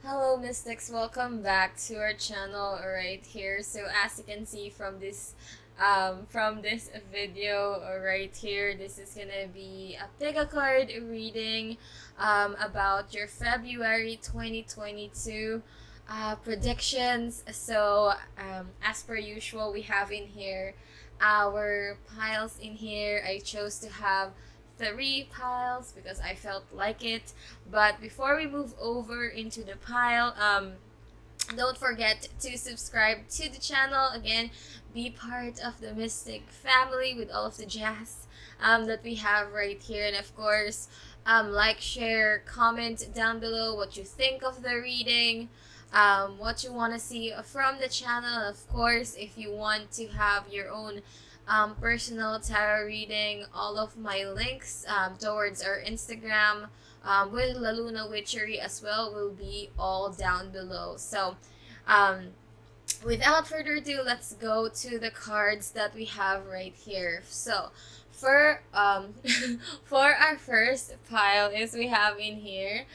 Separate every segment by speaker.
Speaker 1: Hello Mystics, welcome back to our channel right here. So as you can see from this video right here, this is gonna be a pick a card reading about your February 2022 predictions. So as per usual, we have in here our piles in here. I chose to have 3 piles because I felt like it. But before we move over into the pile, don't forget to subscribe to the channel. Again, be part of the Mystic family with all of the jazz that we have right here. And of course, like, share, comment down below what you think of the reading, what you want to see from the channel. Of course, if you want to have your own personal tarot reading, all of my links towards our Instagram with La Luna Witchery as well will be all down below. So without further ado, let's go to the cards that we have right here. So for for our first pile is we have in here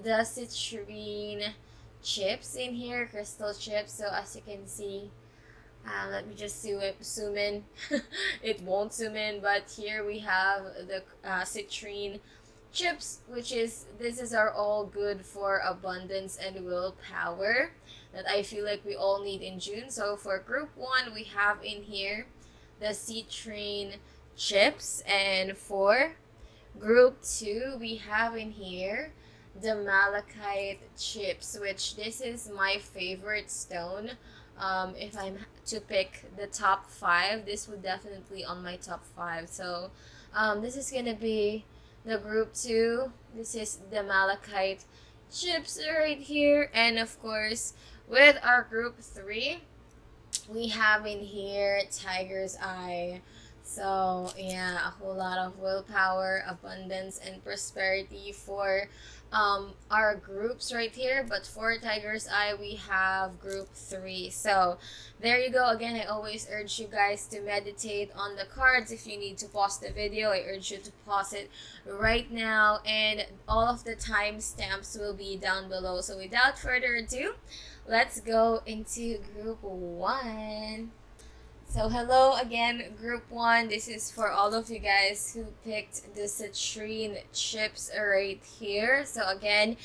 Speaker 1: the citrine chips in here, crystal chips. So as you can see, let me just zoom in. It won't zoom in, but here we have the citrine chips, which is, this is our all good for abundance and willpower that I feel like we all need in June. So for group 1, we have in here the citrine chips, and for group 2, we have in here the malachite chips, which this is my favorite stone. If I'm to pick the top 5, this would definitely on my top 5. So this is gonna be the group 2. This is the malachite chips right here. And of course, with our group 3, we have in here tiger's eye. So yeah, a whole lot of willpower, abundance, and prosperity for our groups right here. But for tiger's eye, we have group 3. So there you go. Again, I always urge you guys to meditate on the cards. If you need to pause the video, I urge you to pause it right now, and all of the timestamps will be down below. So without further ado, let's go into group 1. So hello again, group 1. This is for all of you guys who picked the citrine chips right here. So again,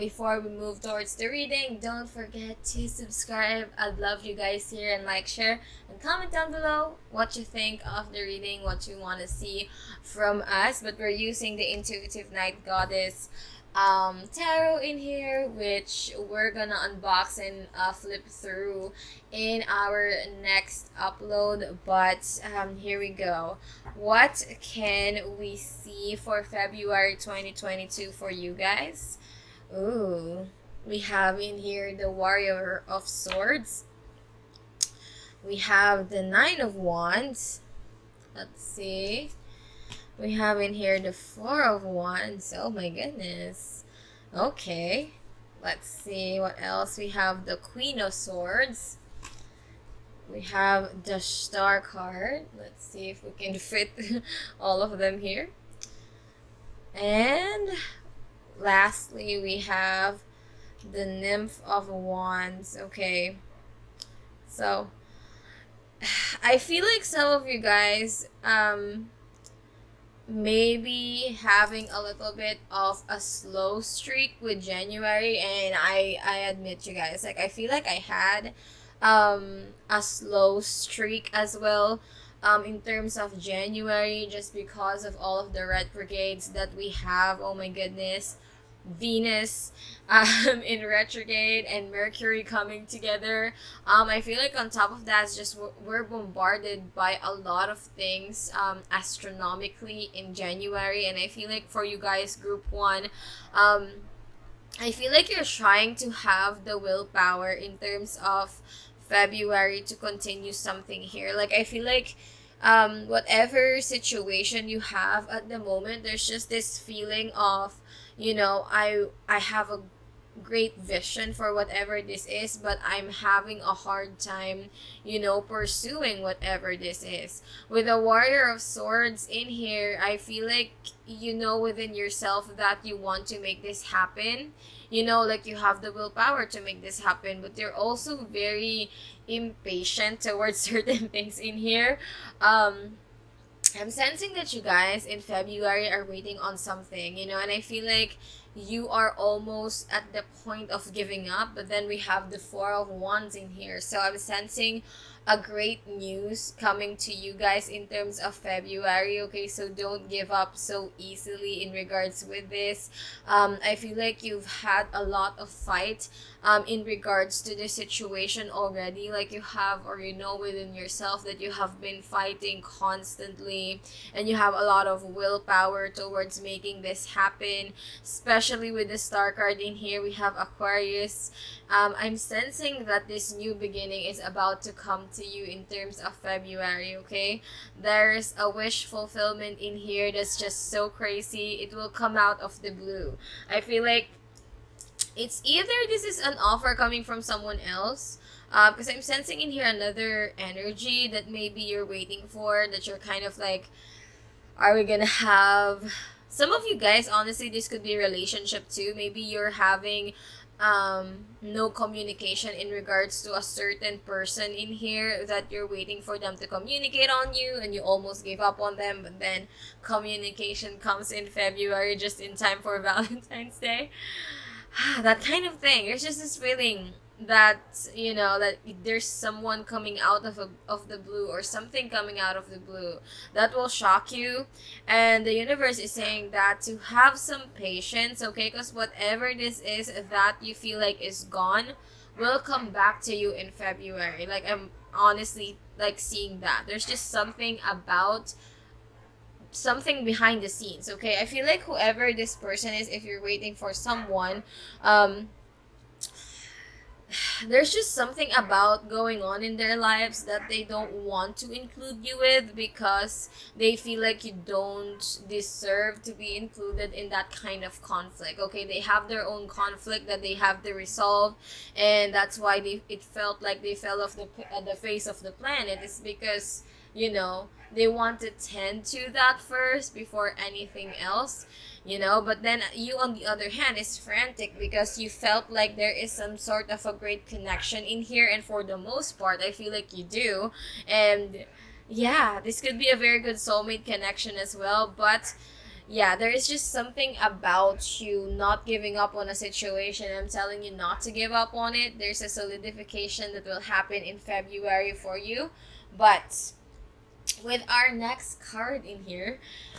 Speaker 1: before we move towards the reading, don't forget to subscribe. I'd love you guys here, and like, share, and comment down below what you think of the reading, what you want to see from us. But we're using the Intuitive Night Goddess tarot in here, which we're gonna unbox and flip through in our next upload. But here we go. What can we see for February 2022 for you guys? Ooh, we have in here the Warrior of Swords. We have the Nine of Wands. Let's see. We have in here the Four of Wands. Oh my goodness. Okay. Let's see what else. We have the Queen of Swords. We have the Star card. Let's see if we can fit all of them here. And lastly, we have the Nymph of Wands. Okay. So I feel like some of you guys maybe having a little bit of a slow streak with January, and I admit, you guys, like, I feel like I had a slow streak as well in terms of January, just because of all of the retrogrades that we have. Oh my goodness. Venus in retrograde and Mercury coming together. I feel like on top of that, it's just we're bombarded by a lot of things astronomically in January. And I feel like for you guys, group 1, I feel like you're trying to have the willpower in terms of February to continue something here. Like, I feel like whatever situation you have at the moment, there's just this feeling of, you know, I have a great vision for whatever this is, but I'm having a hard time, you know, pursuing whatever this is. With the Warrior of Swords in here, I feel like you know within yourself that you want to make this happen. you know, like you have the willpower to make this happen, but you're also very impatient towards certain things in here. I'm sensing that you guys in February are waiting on something, you know, and I feel like you are almost at the point of giving up, but then we have the Four of Wands in here. So I'm sensing a great news coming to you guys in terms of February, okay? So don't give up so easily in regards with this. I feel like you've had a lot of fight in regards to the situation already, like you have, or you know within yourself that you have been fighting constantly, and you have a lot of willpower towards making this happen, especially with the star card in here. We have Aquarius. I'm sensing that this new beginning is about to come to you in terms of February, okay? There's a wish fulfillment in here that's just so crazy. It will come out of the blue. I feel like it's either this is an offer coming from someone else, because I'm sensing in here another energy that maybe you're waiting for, that you're kind of like, are we gonna have, some of you guys, honestly, this could be a relationship too. Maybe you're having no communication in regards to a certain person in here, that you're waiting for them to communicate on you and you almost gave up on them, but then communication comes in February just in time for Valentine's Day. That kind of thing. There's just this feeling that, you know, that there's someone coming out of the blue, or something coming out of the blue that will shock you, and the universe is saying that to have some patience, okay? Because whatever this is that you feel like is gone will come back to you in February. Like, I'm honestly like seeing that there's just something about something behind the scenes, okay? I feel like whoever this person is, if you're waiting for someone, there's just something about going on in their lives that they don't want to include you with, because they feel like you don't deserve to be included in that kind of conflict, okay? They have their own conflict that they have to resolve, and that's why it felt like they fell off the face of the planet. It's because, you know, they want to tend to that first before anything else, you know. But then you, on the other hand, is frantic because you felt like there is some sort of a great connection in here, and for the most part I feel like you do. And yeah, this could be a very good soulmate connection as well. But yeah, there is just something about you not giving up on a situation. I'm telling you not to give up on it. There's a solidification that will happen in February for you. But with our next card in here,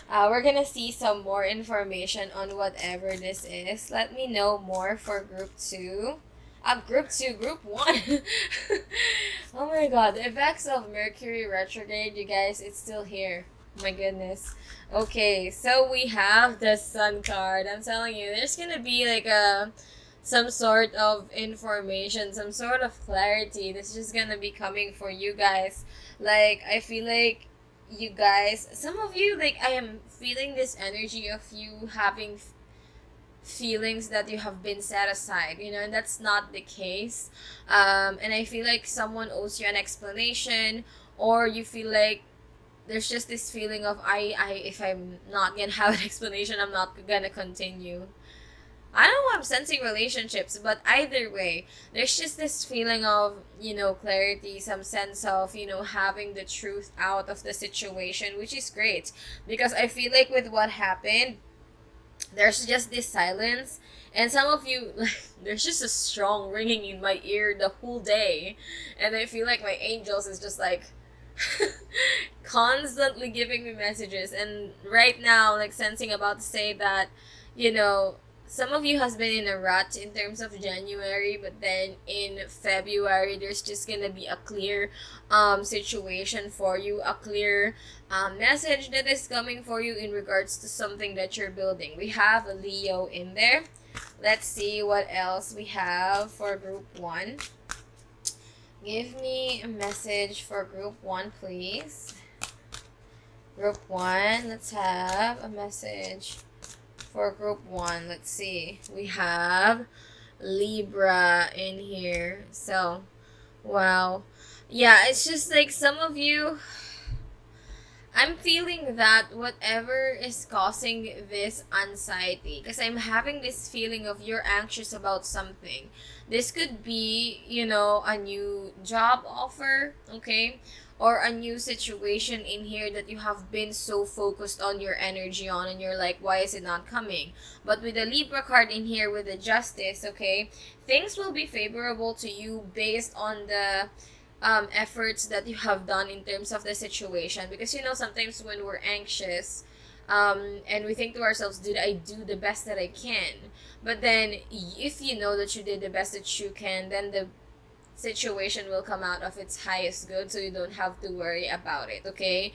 Speaker 1: we're gonna see some more information on whatever this is. Let me know more for group 2. Group 1. Oh my god, the effects of Mercury retrograde, you guys, it's still here. My goodness. Okay, so we have the Sun card. I'm telling you, there's gonna be like some sort of information, some sort of clarity that's just gonna be coming for you guys. Like, I feel like you guys, some of you, like, I am feeling this energy of you having feelings that you have been set aside, you know, and that's not the case. And I feel like someone owes you an explanation, or you feel like there's just this feeling of, if I'm not gonna have an explanation, I'm not gonna continue. I don't know why I'm sensing relationships, but either way, there's just this feeling of, you know, clarity, some sense of, you know, having the truth out of the situation, which is great. Because I feel like with what happened, there's just this silence, and some of you, like, there's just a strong ringing in my ear the whole day, and I feel like my angels is just like constantly giving me messages. And right now, like, sensing about to say that, you know, some of you has been in a rut in terms of January, but then in February, there's just gonna be a clear situation for you, a clear message that is coming for you in regards to something that you're building. We have a Leo in there. Let's see what else we have for group 1. Give me a message for group 1, please. Group 1, let's have a message for group 1. Let's see. We have Libra in here. So, wow. Yeah, it's just like some of you, I'm feeling that whatever is causing this anxiety, because I'm having this feeling of you're anxious about something. This could be, a new job offer, okay? Or a new situation in here that you have been so focused on your energy on, and you're like, why is it not coming? But with the Libra card in here with the Justice, okay? Things will be favorable to you based on the efforts that you have done in terms of the situation, because sometimes when we're anxious, and we think to ourselves, did I do the best that I can? But then if you know that you did the best that you can, then the situation will come out of its highest good, so you don't have to worry about it, okay?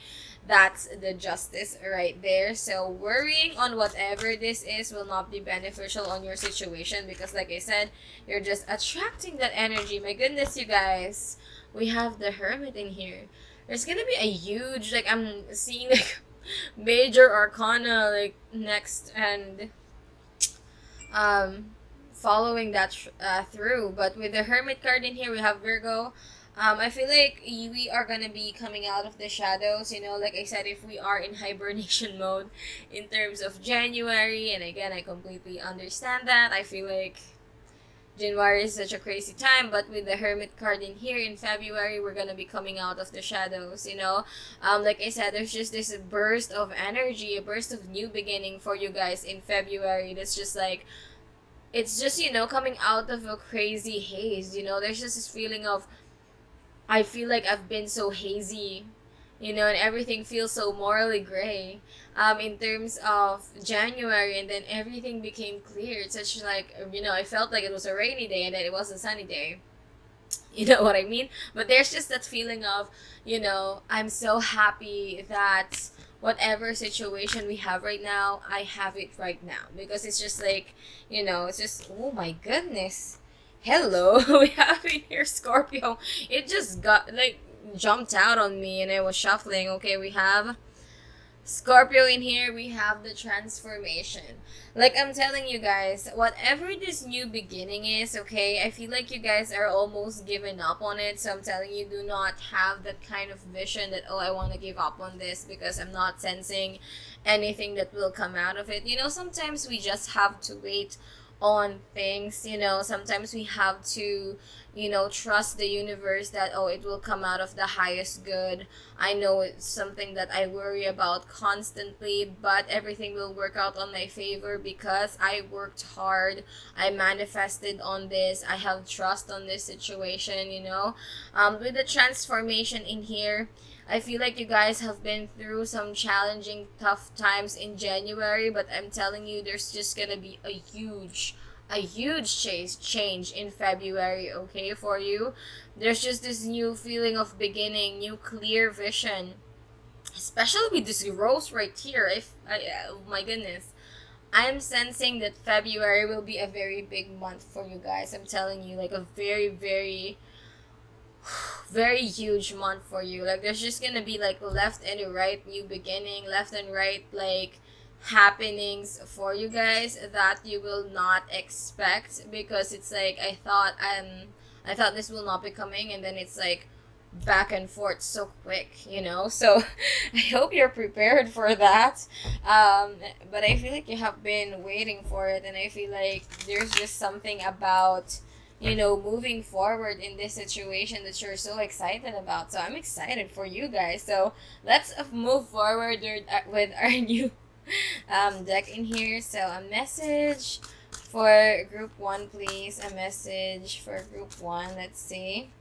Speaker 1: That's the Justice right there. So worrying on whatever this is will not be beneficial on your situation, because like I said, you're just attracting that energy. My goodness, you guys, we have the Hermit in here. There's gonna be a huge, like, I'm seeing like major arcana like next, and um following that through. But with the Hermit card in here, we have Virgo. I feel like we are gonna be coming out of the shadows, like I said, if we are in hibernation mode in terms of January. And again, I completely understand that. I feel like January is such a crazy time, but with the Hermit card in here in February, we're gonna be coming out of the shadows. Like I said, there's just this burst of energy, a burst of new beginning for you guys in February. That's just like, it's just, coming out of a crazy haze. There's just this feeling of, I feel like I've been so hazy, and everything feels so morally gray. In terms of January, and then everything became clear. It's such like, I felt like it was a rainy day and then it was a sunny day. You know what I mean? But there's just that feeling of, I'm so happy that whatever situation we have right now, I have it right now. Because it's just like, it's just, oh my goodness. Hello, we have in here Scorpio. It just got, like, jumped out on me and I was shuffling. Okay, we have Scorpio in here, we have the transformation. Like I'm telling you guys, whatever this new beginning is, okay, I feel like you guys are almost giving up on it. So I'm telling you, do not have that kind of vision that, oh, I want to give up on this because I'm not sensing anything that will come out of it. Sometimes we just have to wait on things. Sometimes we have to, trust the universe that, oh, it will come out of the highest good. I know it's something that I worry about constantly, but everything will work out on my favor because I worked hard. I manifested on this. I have trust on this situation. With the transformation in here, I feel like you guys have been through some challenging, tough times in January, but I'm telling you, there's just gonna be a huge change in February, okay, for you. There's just this new feeling of beginning, new clear vision, especially with this rose right here. Oh my goodness. I'm sensing that February will be a very big month for you guys. I'm telling you, like a very, very very huge month for you. Like there's just gonna be like left and right new beginning, left and right like happenings for you guys that you will not expect, because it's like I thought this will not be coming, and then it's like back and forth so quick. So I hope you're prepared for that. But I feel like you have been waiting for it, and I feel like there's just something about moving forward in this situation that you're so excited about. So I'm excited for you guys. So let's move forward with our new deck in here. So a message for group 1, please. A message for group 1. Let's see.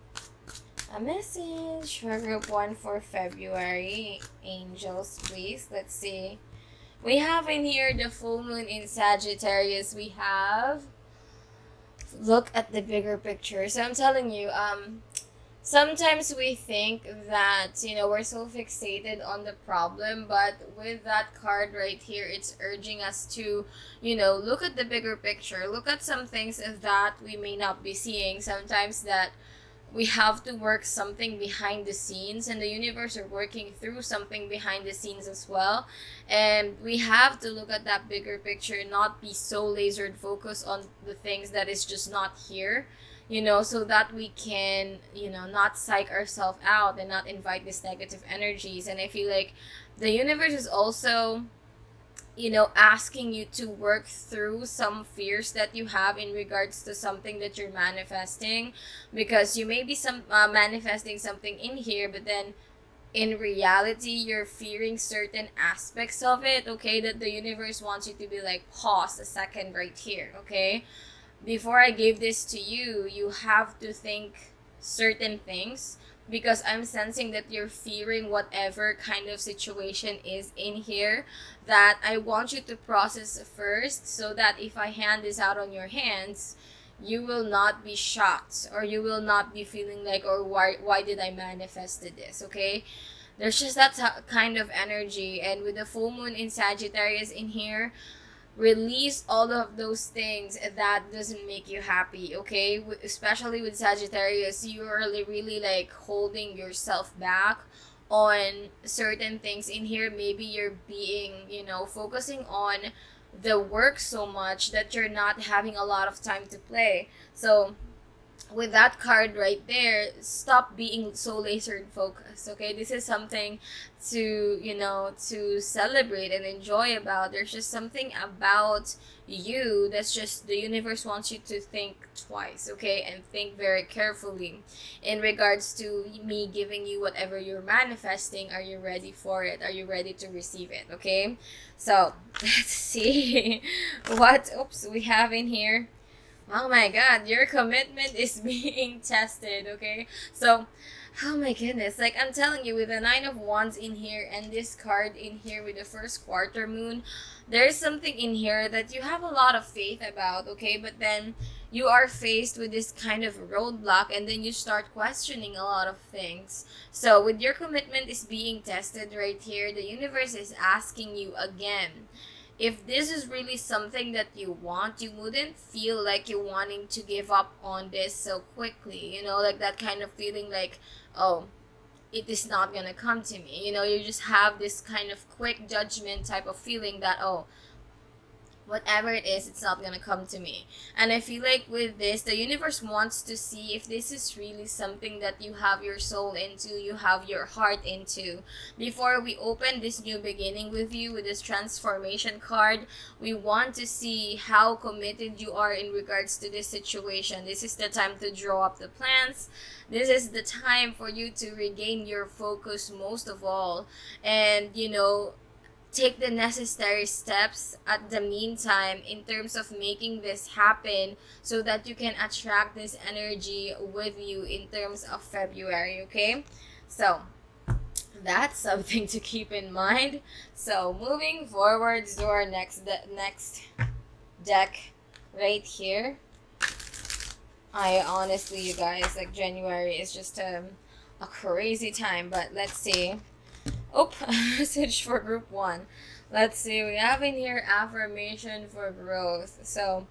Speaker 1: A message for group 1 for February. Angels, please. Let's see. We have in here the full moon in Sagittarius. We have, look at the bigger picture. So I'm telling you, sometimes we think that, we're so fixated on the problem, but with that card right here, it's urging us to, look at the bigger picture. Look at some things that we may not be seeing. Sometimes that we have to work something behind the scenes, and the universe are working through something behind the scenes as well. And we have to look at that bigger picture and not be so lasered focused on the things that is just not here, so that we can, not psych ourselves out and not invite these negative energies. And I feel like the universe is also, you know, asking you to work through some fears that you have in regards to something that you're manifesting, because you may be some manifesting something in here, but then in reality you're fearing certain aspects of it, okay, that the universe wants you to be like, pause a second right here, okay, before I gave this to you, you have to think certain things, because I'm sensing that you're fearing whatever kind of situation is in here, that I want you to process first, so that if I hand this out on your hands, you will not be shocked, or you will not be feeling like, or why did I manifested this, okay? There's just that kind of energy. And with the full moon in Sagittarius in here, release all of those things that doesn't make you happy, okay? Especially with Sagittarius, you're really like holding yourself back on certain things in here. Maybe you're being, you know, focusing on the work so much that you're not having a lot of time to play. So with that card right there, stop being so laser focused, okay? This is something to, you know, to celebrate and enjoy about. There's just something about you that's just, the universe wants you to think twice, okay, and think very carefully in regards to me giving you whatever you're manifesting. Are you ready for it? Are you ready to receive it? Okay, so let's see what we have in here. Oh my god, your commitment is being tested, okay? So, oh my goodness, like I'm telling you, with the Nine of Wands in here and this card in here with the first quarter moon, there's something in here that you have a lot of faith about, okay? But then you are faced with this kind of roadblock, and then you start questioning a lot of things. So, with your commitment is being tested right here, the universe is asking you again, if this is really something that you want, you wouldn't feel like you're wanting to give up on this so quickly. You know, like that kind of feeling like, oh, it is not gonna come to me. You know, you just have this kind of quick judgment type of feeling that, oh, whatever it is, it's not gonna come to me. And I feel like with this, the universe wants to see if this is really something that you have your soul into, you have your heart into. Before we open this new beginning with you with this transformation card, we want to see how committed you are in regards to this situation. This is the time to draw up the plans. This is the time for you to regain your focus most of all, and, you know, take the necessary steps at the meantime in terms of making this happen, so that you can attract this energy with you in terms of February, okay? So that's something to keep in mind. So moving forward to our next deck right here. I honestly, you guys, like January is just a crazy time, but let's see. Oh, message for group 1. Let's see, we have in here affirmation for growth. So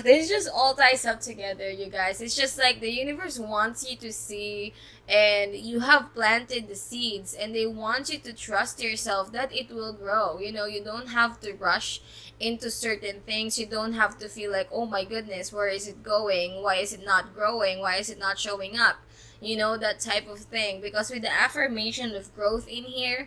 Speaker 1: this just all ties up together, you guys. It's just like the universe wants you to see, and you have planted the seeds, and they want you to trust yourself that it will grow. You know, you don't have to rush into certain things. You don't have to feel like, oh my goodness, where is it going? Why is it not growing? Why is it not showing up? You know, that type of thing. Because with the affirmation of growth in here,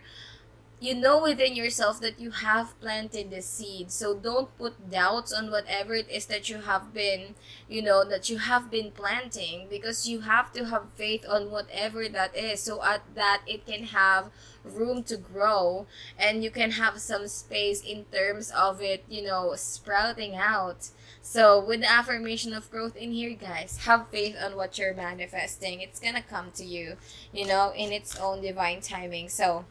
Speaker 1: you know within yourself that you have planted the seed. So don't put doubts on whatever it is that you have been, you know, that you have been planting, because you have to have faith on whatever that is, so that it can have room to grow, and you can have some space in terms of it, you know, sprouting out. So with the affirmation of growth in here, guys, have faith on what you're manifesting. It's gonna come to you, you know, in its own divine timing. So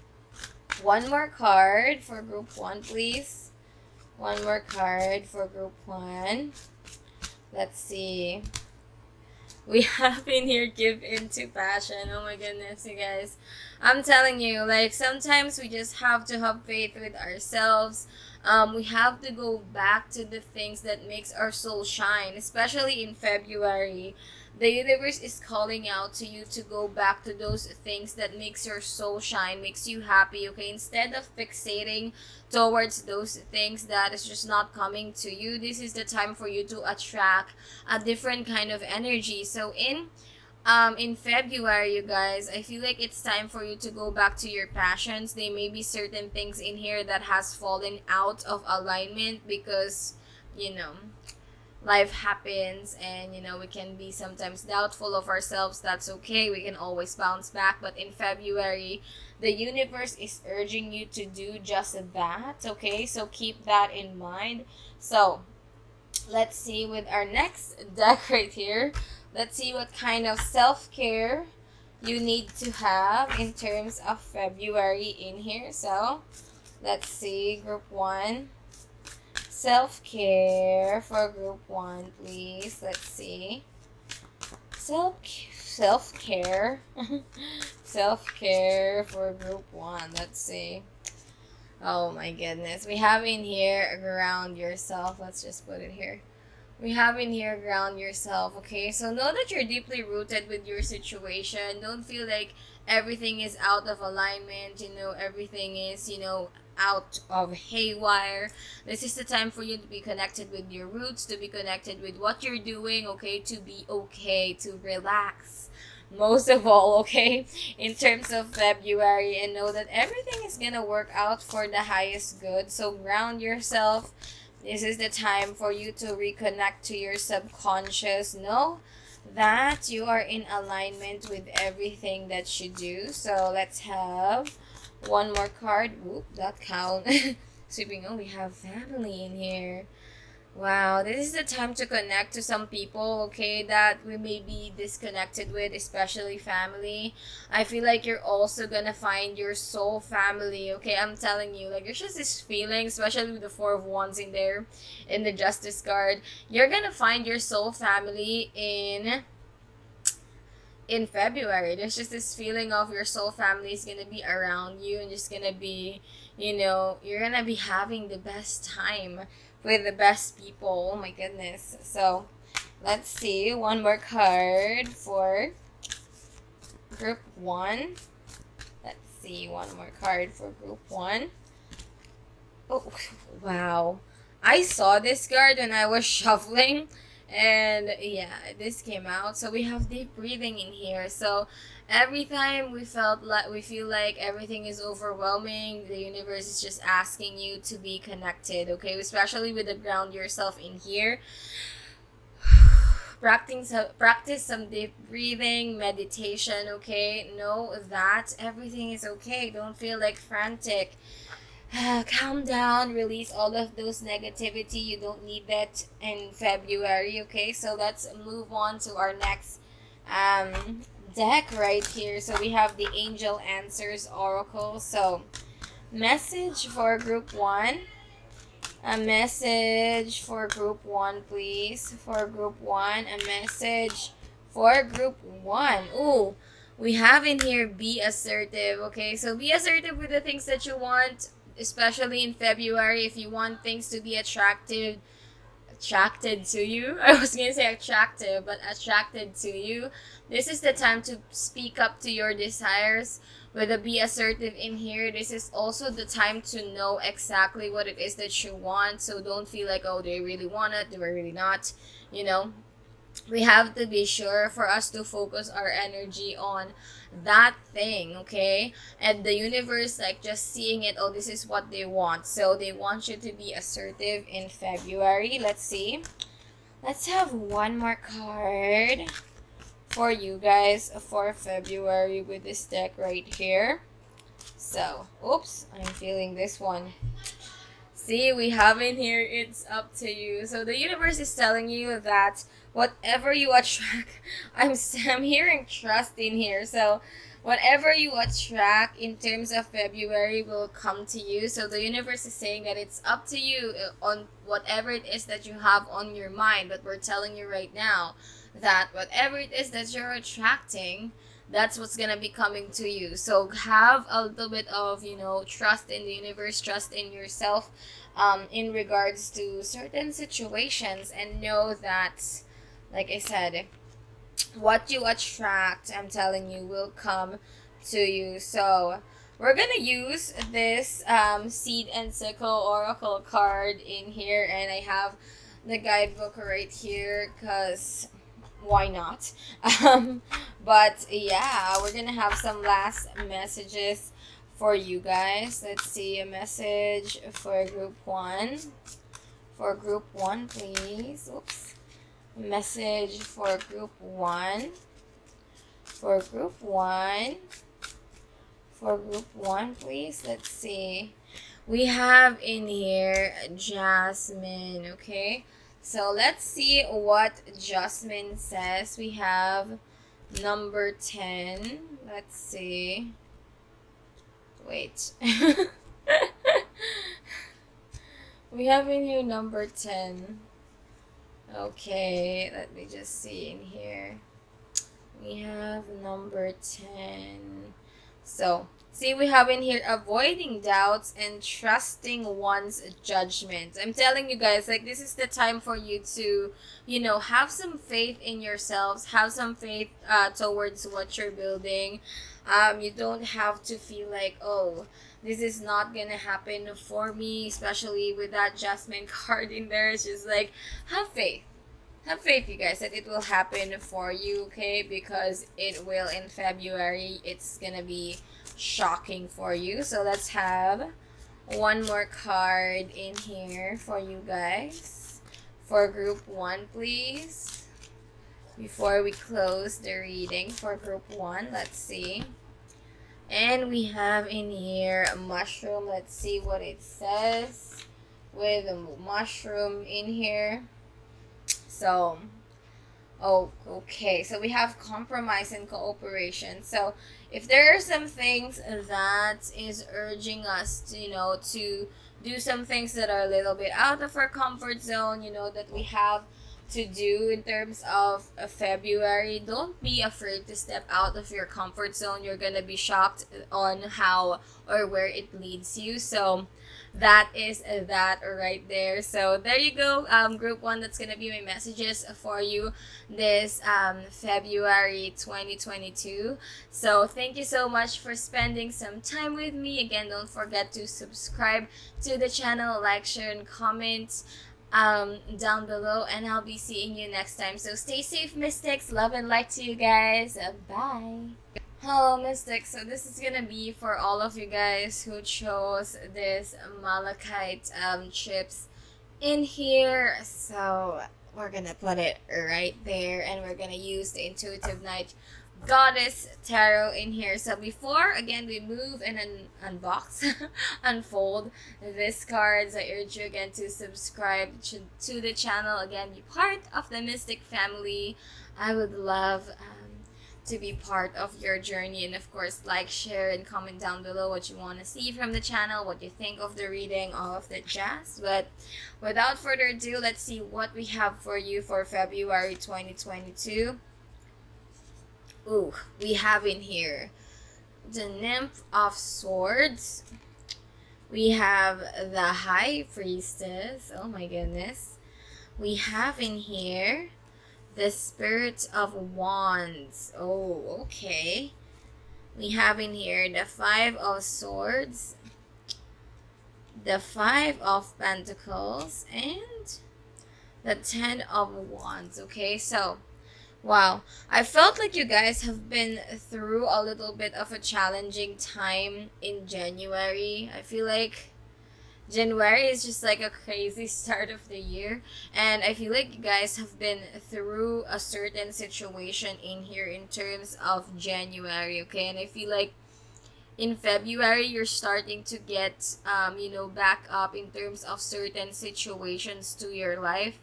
Speaker 1: one more card for group 1, please. One more card for group 1. Let's see. We have in here, give into passion. Oh my goodness, you guys. I'm telling you, like, sometimes we just have to have faith with ourselves. We have to go back to the things that makes our soul shine, especially in February. The universe is calling out to you to go back to those things that makes your soul shine, makes you happy, okay? Instead of fixating towards those things that is just not coming to you, this is the time for you to attract a different kind of energy. So in in February, you guys, I feel like it's time for you to go back to your passions. There may be certain things in here that has fallen out of alignment because, you know, life happens, and we can be sometimes doubtful of ourselves. That's okay, we can always bounce back. But in February, the universe is urging you to do just that, okay? So keep that in mind. So let's see with our next deck right here. Let's see what kind of self-care you need to have in terms of February in here. So let's see, group 1. Self-care for group 1, please. Let's see. Self-care. Self-care for group 1. Let's see. Oh my goodness. We have in here ground yourself. Let's just put it here. We have in here ground yourself, okay? So know that you're deeply rooted with your situation. Don't feel like everything is out of alignment, everything is, out of haywire. This is the time for you to be connected with your roots, to be connected with what you're doing, okay? To be okay, to relax. Most of all, okay? In terms of February, and know that everything is gonna work out for the highest good. So ground yourself. This is the time for you to reconnect to your subconscious. Know that you are in alignment with everything that you do. So let's have one more card. Whoop, that count. Sweeping. Oh, we have family in here. Wow, this is the time to connect to some people, okay, that we may be disconnected with, especially family. I feel like you're also gonna find your soul family, okay? I'm telling you, like, there's just this feeling, especially with the Four of Wands in there, in the Justice card. You're gonna find your soul family in February. There's just this feeling of your soul family is gonna be around you, and just gonna be, you're gonna be having the best time with the best people. Oh my goodness. So let's see one more card for group 1. Let's see one more card for group 1. Oh wow, I saw this card when I was shuffling, and yeah, this came out. So we have deep breathing in here. So every time we feel like everything is overwhelming, the universe is just asking you to be connected, okay? Especially with the ground yourself in here. Practice some deep breathing, meditation, okay? Know that everything is okay. Don't feel like frantic. Calm down, release all of those negativity. You don't need that in February, okay? So let's move on to our next deck right here. So we have the Angel Answers Oracle. So message for group 1. A message for group 1, please. For group 1, a message for group 1. Ooh, we have in here be assertive, okay? So be assertive with the things that you want, especially in February. If you want things to be attracted to you, I was gonna say attractive, but attracted to you, this is the time to speak up to your desires. With a be assertive in here, this is also the time to know exactly what it is that you want. So don't feel like, oh, do I really want it, do I really not? We have to be sure for us to focus our energy on that thing, okay? And the universe, like, just seeing it, oh, this is what they want. So they want you to be assertive in February. Let's see. Let's have one more card for you guys for February with this deck right here. So, oops, I'm feeling this one. See, we have in here, it's up to you. So the universe is telling you that whatever you attract, I'm hearing trust in here. So whatever you attract in terms of February will come to you. So the universe is saying that it's up to you on whatever it is that you have on your mind. But we're telling you right now that whatever it is that you're attracting, that's what's gonna be coming to you. So have a little bit of, trust in the universe, trust in yourself, in regards to certain situations, and know that, like I said, what you attract, I'm telling you, will come to you. So we're gonna use this Seed and Sickle Oracle card in here, and I have the guidebook right here because why not? But yeah, we're gonna have some last messages for you guys. Let's see a message for group one. For group one, please. Oops. Message for group one. For group one. For group one, please. Let's see. We have in here Jasmine, okay? So let's see what Jasmine says. We have number 10. Let's see. Wait. We have in here number 10. Okay, let me just see in here. We have number 10. So, see, we have in here avoiding doubts and trusting one's judgment. I'm telling you guys, like, this is the time for you to, have some faith in yourselves, have some faith towards what you're building. You don't have to feel like, oh, this is not gonna happen for me, especially with that Jasmine card in there. It's just like, have faith. Have faith, you guys, that it will happen for you, okay? Because it will in February. It's gonna be shocking for you. So let's have one more card in here for you guys. For group one, please. Before we close the reading for group one, let's see. And we have in here a mushroom. Let's see what it says with a mushroom in here. So, oh, okay. So we have compromise and cooperation. So if there are some things that is urging us to, to do some things that are a little bit out of our comfort zone, that we have to do in terms of February, don't be afraid to step out of your comfort zone. You're gonna be shocked on how or where it leads you. So that is that right there. So there you go, group one. That's gonna be my messages for you this February 2022. So thank you so much for spending some time with me. Again, don't forget to subscribe to the channel, like, share, and comment down below, and I'll be seeing you next time. So stay safe, mystics. Love and light to you guys. Bye. Hello, mystics. So this is gonna be for all of you guys who chose this malachite chips in here. So we're gonna put it right there, and we're gonna use the Intuitive Night Goddess Tarot in here. So before, again, we move and unbox, unfold this cards, I urge you again to subscribe to the channel. Again, be part of the Mystic family. I would love to be part of your journey, and of course, like, share, and comment down below what you want to see from the channel, what you think of the reading, all of the jazz. But without further ado, let's see what we have for you for February 2022. Ooh, we have in here the Nymph of Swords. We have the High Priestess. Oh my goodness. We have in here the Spirit of Wands. Oh, okay. We have in here the Five of Swords, the Five of Pentacles, and the Ten of Wands. Okay, so wow, I felt like you guys have been through a little bit of a challenging time in January. I feel like January is just like a crazy start of the year, and I feel like you guys have been through a certain situation in here in terms of January, okay? And I feel like in February you're starting to get back up in terms of certain situations to your life.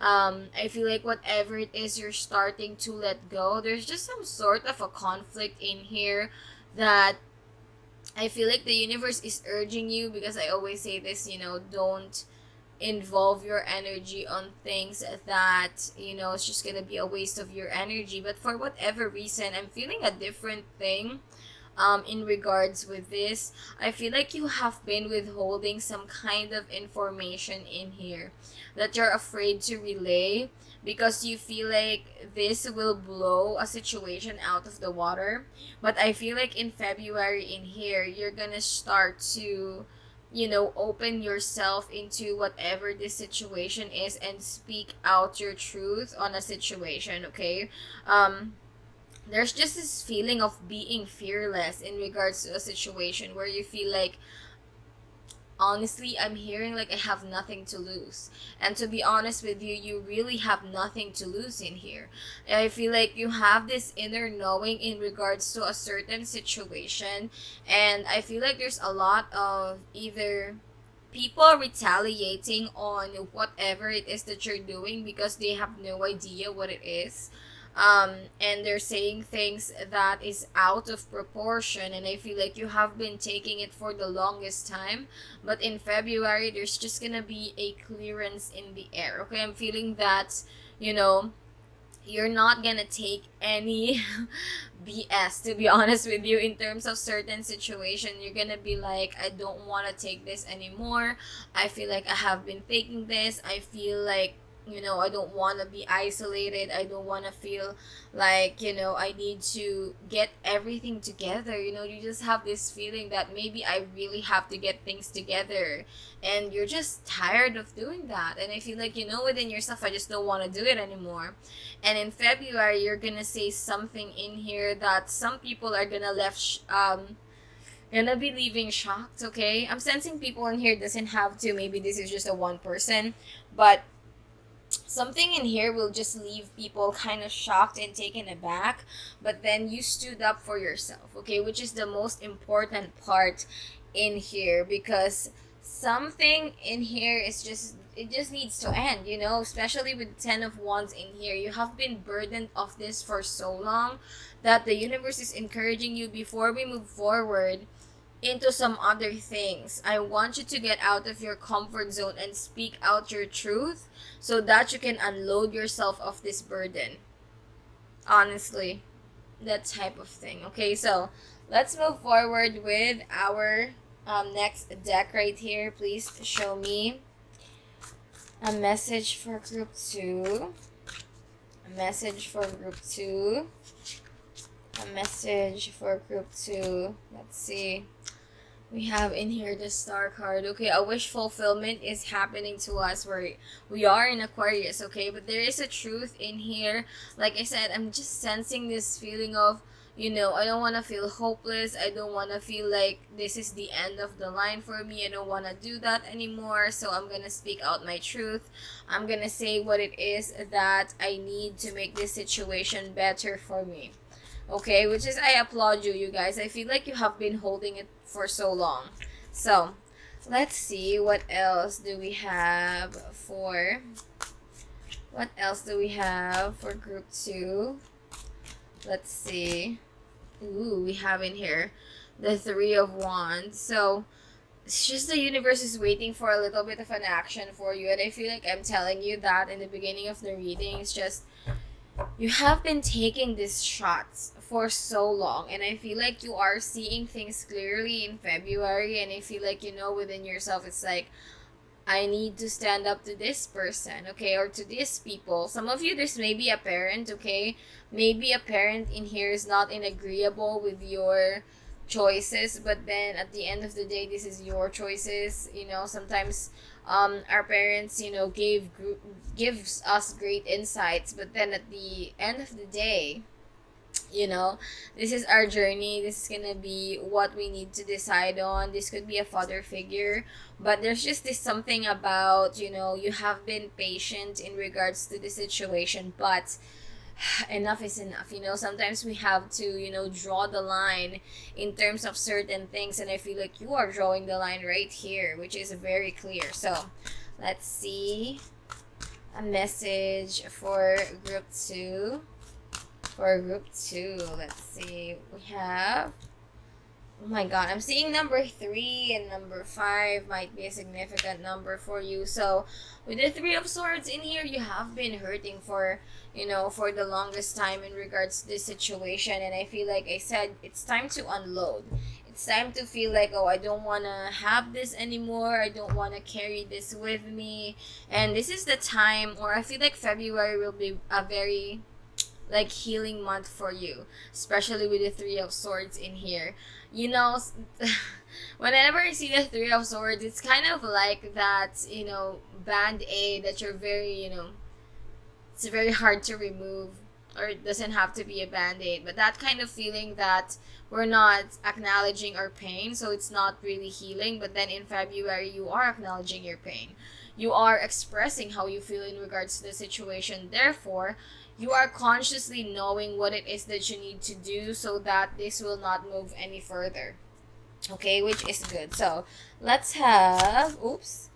Speaker 1: I feel like whatever it is you're starting to let go, there's just some sort of a conflict in here that I feel like the universe is urging you, because I always say this, don't involve your energy on things that, it's just gonna be a waste of your energy. But for whatever reason, I'm feeling a different thing in regards with this. I feel like you have been withholding some kind of information in here that you're afraid to relay, because you feel like this will blow a situation out of the water. But I feel like in February in here, you're gonna start to open yourself into whatever this situation is and speak out your truth on a situation, okay? There's just this feeling of being fearless in regards to a situation where you feel like, honestly, I'm hearing like I have nothing to lose. And to be honest with you, you really have nothing to lose in here. I feel like you have this inner knowing in regards to a certain situation. And I feel like there's a lot of either people retaliating on whatever it is that you're doing because they have no idea what it is, and they're saying things that is out of proportion, and I feel like you have been taking it for the longest time, but in February there's just gonna be a clearance in the air, okay? I'm feeling that, you're not gonna take any BS, to be honest with you, in terms of certain situation. You're gonna be like, I don't want to take this anymore. I feel like I have been taking this. I feel like, I don't want to be isolated. I don't want to feel like, I need to get everything together. You just have this feeling that maybe I really have to get things together. And you're just tired of doing that. And I feel like, within yourself, I just don't want to do it anymore. And in February, you're going to say something in here that some people are going to gonna be leaving shocked, okay? I'm sensing people in here doesn't have to. Maybe this is just a one person. But something in here will just leave people kind of shocked and taken aback, but then you stood up for yourself, okay, which is the most important part in here, because something in here is just, it just needs to end, especially with 10 of Wands in here. You have been burdened of this for so long that the universe is encouraging you, before we move forward into some other things, I want you to get out of your comfort zone and speak out your truth so that you can unload yourself of this burden. Honestly, that type of thing. Okay, so let's move forward with our next deck right here. Please show me a message for group 2. A message for group 2. A message for group 2. Let's see. We have in here the Star card. Okay, a wish fulfillment is happening to us where we are in Aquarius, okay? But there is a truth in here. Like I said, I'm just sensing this feeling of, I don't want to feel hopeless. I don't want to feel like this is the end of the line for me. I don't want to do that anymore. So I'm going to speak out my truth. I'm going to say what it is that I need to make this situation better for me. Okay, which is, I applaud you guys. I feel like you have been holding it for so long. So let's see, what else do we have for group 2? Let's see. Ooh, we have in here the 3 of Wands. So it's just the universe is waiting for a little bit of an action for you, and I feel like I'm telling you that in the beginning of the reading. It's just, you have been taking these shots for so long, and I feel like you are seeing things clearly in February, and I feel like, within yourself, it's like, I need to stand up to this person, okay, or to these people. Some of you, there's maybe a parent, okay? Maybe a parent in here is not in agreeable with your choices, but then at the end of the day, this is your choices. Sometimes our parents, gives us great insights, but then at the end of the day, this is our journey. This is gonna be what we need to decide on. This could be a father figure, but there's just this something about, you have been patient in regards to the situation, but enough is enough. Sometimes we have to, draw the line in terms of certain things, and I feel like you are drawing the line right here, which is very clear. So let's see a message for group 2. Let's see, we have, oh my god, I'm seeing number 3 and number 5 might be a significant number for you. So with the 3 of Swords in here, you have been hurting for the longest time in regards to this situation, and I feel like I said, it's time to unload. It's time to feel like, oh, I don't want to have this anymore. I don't want to carry this with me. And this is the time, or I feel like February will be a very like healing month for you, especially with the Three of Swords in here. You know, whenever I see the Three of Swords, it's kind of like that, you know, band-aid that you're very, you know, it's very hard to remove, or it doesn't have to be a band-aid, but that kind of feeling that we're not acknowledging our pain, so it's not really healing. But then in February, you are acknowledging your pain, you are expressing how you feel in regards to the situation, therefore you are consciously knowing what it is that you need to do so that this will not move any further. Okay, which is good. So let's have, oops,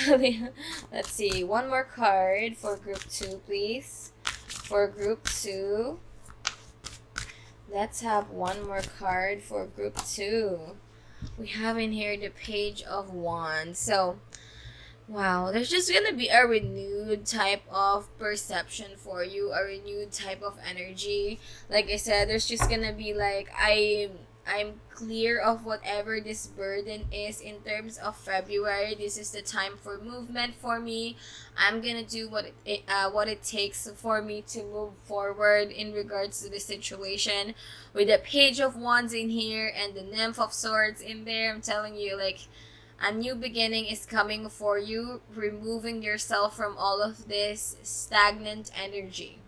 Speaker 1: let's see, one more card for group 2, please. For group 2, let's have one more card for group 2. We have in here the Page of Wands. So wow, there's just gonna be a renewed type of perception for you, a renewed type of energy. Like I said, there's just gonna be like, I'm clear of whatever this burden is in terms of February. This is the time for movement for me. I'm gonna do what it takes for me to move forward in regards to the situation. With the Page of Wands in here and the Nymph of Swords in there, I'm telling you, like, a new beginning is coming for you, removing yourself from all of this stagnant energy.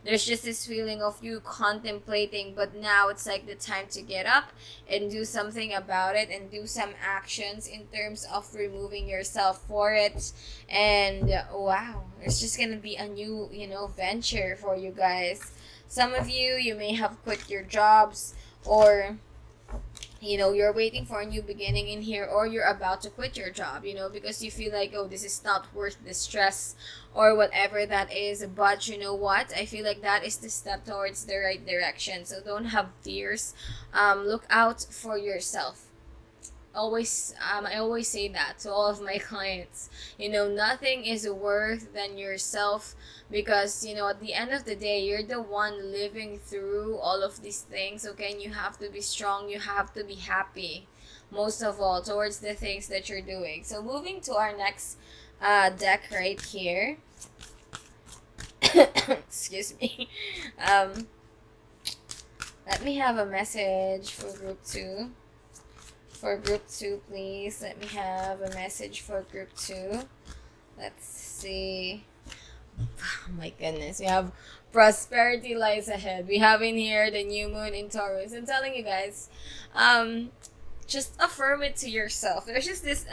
Speaker 1: There's just this feeling of you contemplating, but now it's like the time to get up and do something about it and do some actions in terms of removing yourself for it. And wow, it's just gonna be a new, you know, venture for you guys. Some of you may have quit your jobs, or you know, you're waiting for a new beginning in here, or you're about to quit your job, you know, because you feel like, oh, this is not worth the stress or whatever that is. But you know what, I feel like that is the step towards the right direction. So don't have fears. Look out for yourself. Always, I always say that to all of my clients. You know, nothing is worth than yourself, because you know, at the end of the day, you're the one living through all of these things. Okay, and you have to be strong, you have to be happy, most of all, towards the things that you're doing. So moving to our next deck right here. Excuse me. Let me have a message for group 2. For group 2, please. Let me have a message for group 2. Let's see. Oh my goodness. We have prosperity lies ahead. We have in here the new moon in Taurus. I'm telling you guys, just affirm it to yourself. There's just this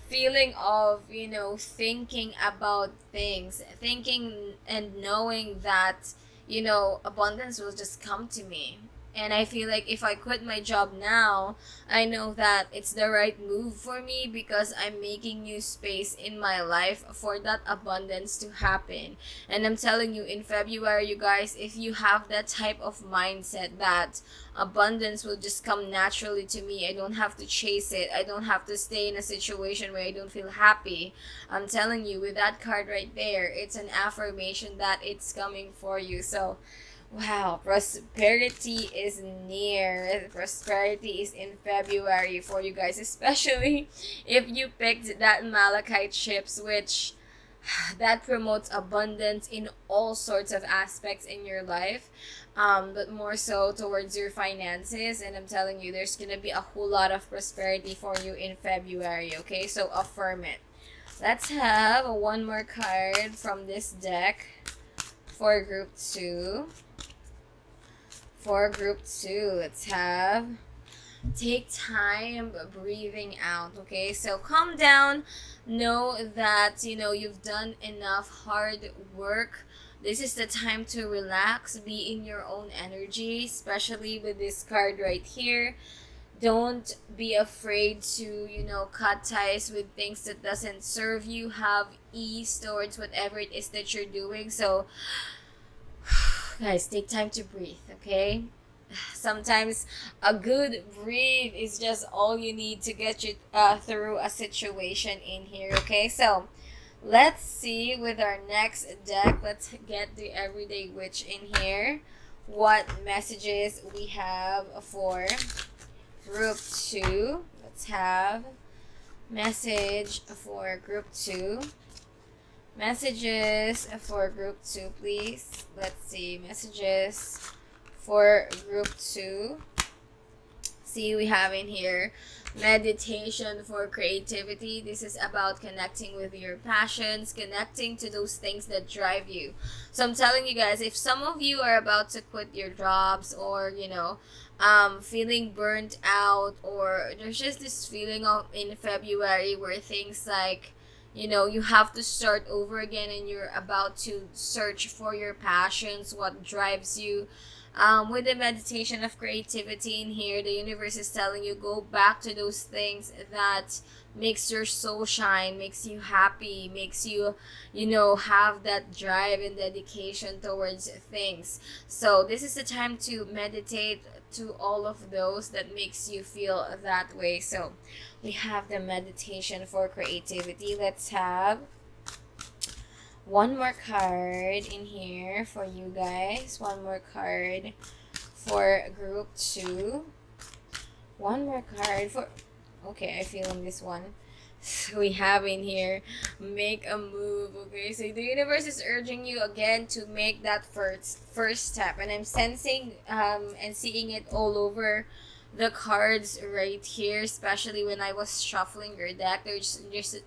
Speaker 1: feeling of, you know, thinking about things, thinking and knowing that, you know, abundance will just come to me. And I feel like if I quit my job now, I know that it's the right move for me, because I'm making new space in my life for that abundance to happen. And I'm telling you, in February, you guys, if you have that type of mindset that abundance will just come naturally to me, I don't have to chase it, I don't have to stay in a situation where I don't feel happy, I'm telling you, with that card right there, it's an affirmation that it's coming for you. So wow, prosperity is near. Prosperity is in February for you guys, especially if you picked that Malachite ships, which that promotes abundance in all sorts of aspects in your life, but more so towards your finances. And I'm telling you, there's gonna be a whole lot of prosperity for you in February. Okay, so affirm it. Let's have one more card from this deck for group 2. For group 2, let's have take time breathing out. Okay, so calm down, know that, you know, you've done enough hard work. This is the time to relax, be in your own energy, especially with this card right here. Don't be afraid to, you know, cut ties with things that doesn't serve you. Have ease towards whatever it is that you're doing. So guys, take time to breathe, okay? Sometimes a good breathe is just all you need to get you through a situation in here, okay? So let's see with our next deck. Let's get the Everyday Witch in here. What messages we have for group 2. Let's have message for group 2. Messages for group 2, please. Let's see. Messages for group 2. See, we have in here meditation for creativity. This is about connecting with your passions, connecting to those things that drive you. So I'm telling you guys, if some of you are about to quit your jobs, or feeling burnt out, or there's just this feeling of in February where things like, you have to start over again, and you're about to search for your passions, what drives you. With the meditation of creativity in here, the universe is telling you, go back to those things that makes your soul shine, makes you happy, makes you, have that drive and dedication towards things. So this is the time to meditate to all of those that makes you feel that way. So we have the meditation for creativity. Let's have one more card in here for you guys. One more card for group 2. One more card for... Okay, I'm feeling this one. So we have in here, make a move. Okay, so the universe is urging you again to make that first step. And I'm sensing and seeing it all over the cards right here, especially when I was shuffling your deck. There's just...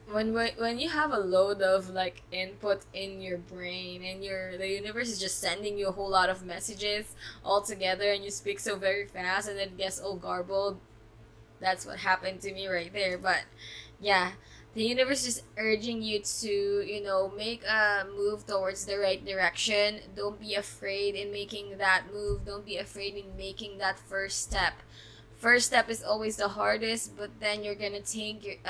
Speaker 1: when you have a load of like input in your brain, and the universe is just sending you a whole lot of messages all together, and you speak so very fast and it gets all garbled. That's what happened to me right there. But yeah, the universe is urging you to make a move towards the right direction. Don't be afraid in making that move. Don't be afraid in making that first step. First step is always the hardest, but then you're gonna take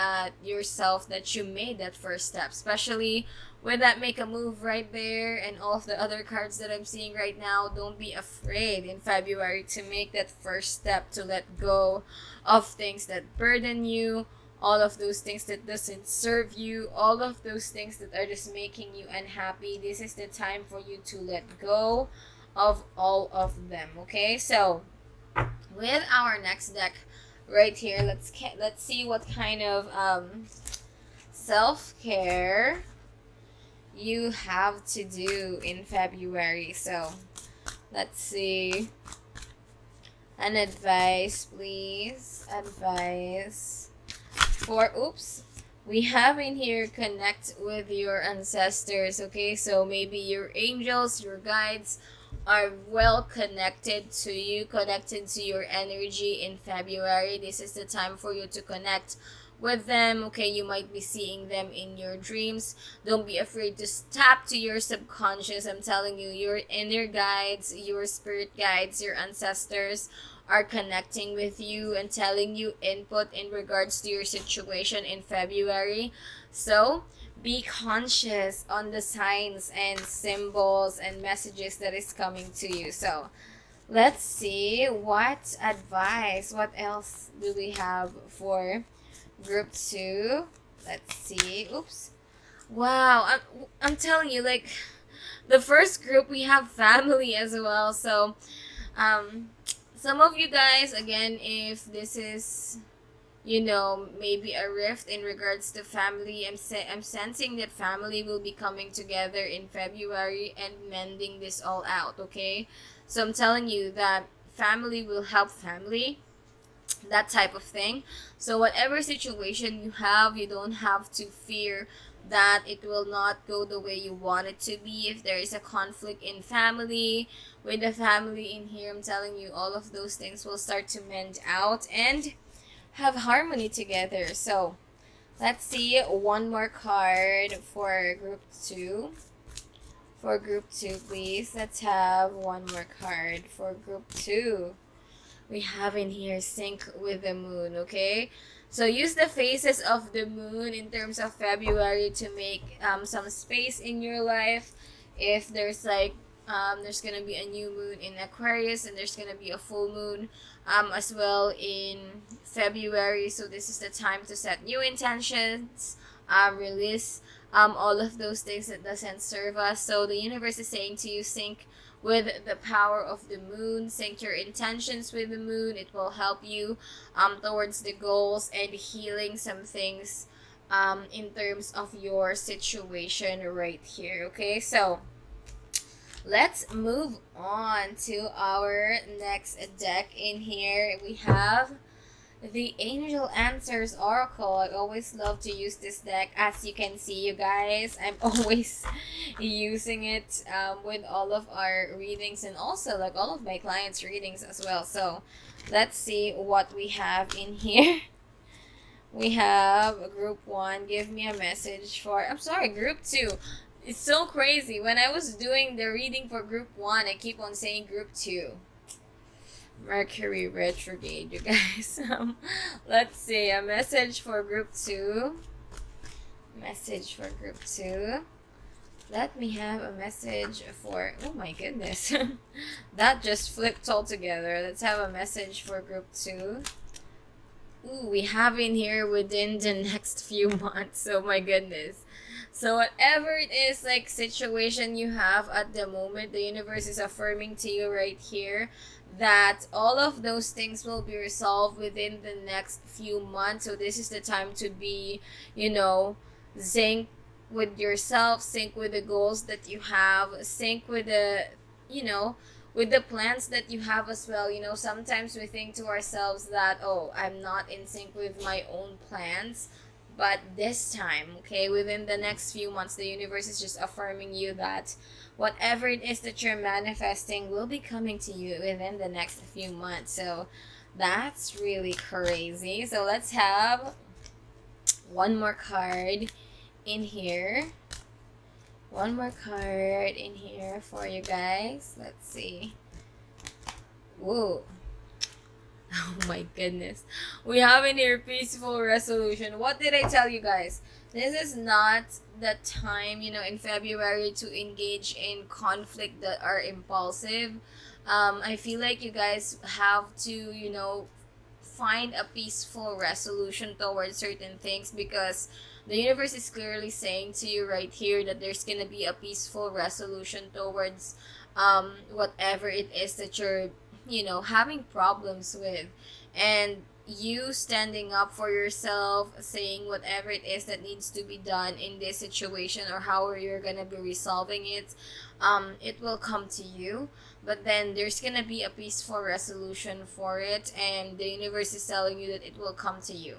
Speaker 1: yourself that you made that first step, especially with that make a move right there and all of the other cards that I'm seeing right now. Don't be afraid in February to make that first step, to let go of things that burden you, all of those things that doesn't serve you, all of those things that are just making you unhappy. This is the time for you to let go of all of them. Okay, so with our next deck right here, let's see what kind of self-care you have to do in February. So let's see. An advice, please. Advice for, we have in here, connect with your ancestors. Okay, so maybe your angels, your guides are well connected to you, connected to your energy in February. This is the time for you to connect with them. Okay, you might be seeing them in your dreams. Don't be afraid to tap to your subconscious. I'm telling you, your inner guides, your spirit guides, your ancestors are connecting with you and telling you input in regards to your situation in February. So be conscious on the signs and symbols and messages that is coming to you. So let's see what advice, what else do we have for group 2. Let's see. Wow, I'm telling you, like, the first group, we have family as well. So some of you guys, again, if this is maybe a rift in regards to family, I'm sensing that family will be coming together in February and mending this all out. Okay, so I'm telling you that family will help family, that type of thing. So whatever situation you have, you don't have to fear that it will not go the way you want it to be. If there is a conflict in family, with the family in here, I'm telling you, all of those things will start to mend out and have harmony together. So let's see one more card for group 2. For group 2, please. Let's have one more card for group 2. We have in here, sync with the moon. Okay, so use the phases of the moon in terms of February to make some space in your life. If there's like there's gonna be a new moon in Aquarius, and there's gonna be a full moon as well in February. So this is the time to set new intentions, release all of those things that doesn't serve us. So the universe is saying to you, sync with the power of the moon, sync your intentions with the moon. It will help you towards the goals and healing some things in terms of your situation right here. Okay, so let's move on to our next deck. In here we have the Angel Answers Oracle. I always love to use this deck. As you can see, you guys, I'm always using it with all of our readings, and also like all of my clients' readings as well. So let's see what we have in here. We have group 1. Give me a message for, I'm sorry, group 2. It's so crazy. When I was doing the reading for group 1, I keep on saying group 2. Mercury retrograde, you guys. Let's see, a message for group 2. Message for group 2. Let me have a message for, oh my goodness. That just flipped altogether. Let's have a message for group 2. Ooh, we have in here within the next few months. Oh my goodness. So whatever it is, like situation you have at the moment, the universe is affirming to you right here that all of those things will be resolved within the next few months. So this is the time to be, sync with yourself, sync with the goals that you have, sync with the, with the plans that you have as well. Sometimes we think to ourselves that, oh, I'm not in sync with my own plans. But this time, okay, within the next few months, the universe is just affirming you that whatever it is that you're manifesting will be coming to you within the next few months. So that's really crazy. So let's have one more card in here. One more card in here for you guys. Let's see. Whoa. Oh my goodness. We have in here peaceful resolution. What did I tell you guys? This is not the time, in February to engage in conflict that are impulsive. I feel like you guys have to, find a peaceful resolution towards certain things, because the universe is clearly saying to you right here that there's going to be a peaceful resolution towards whatever it is that you're having problems with, and you standing up for yourself, saying whatever it is that needs to be done in this situation, or how you're gonna be resolving it, it will come to you. But then there's gonna be a peaceful resolution for it, and the universe is telling you that it will come to you.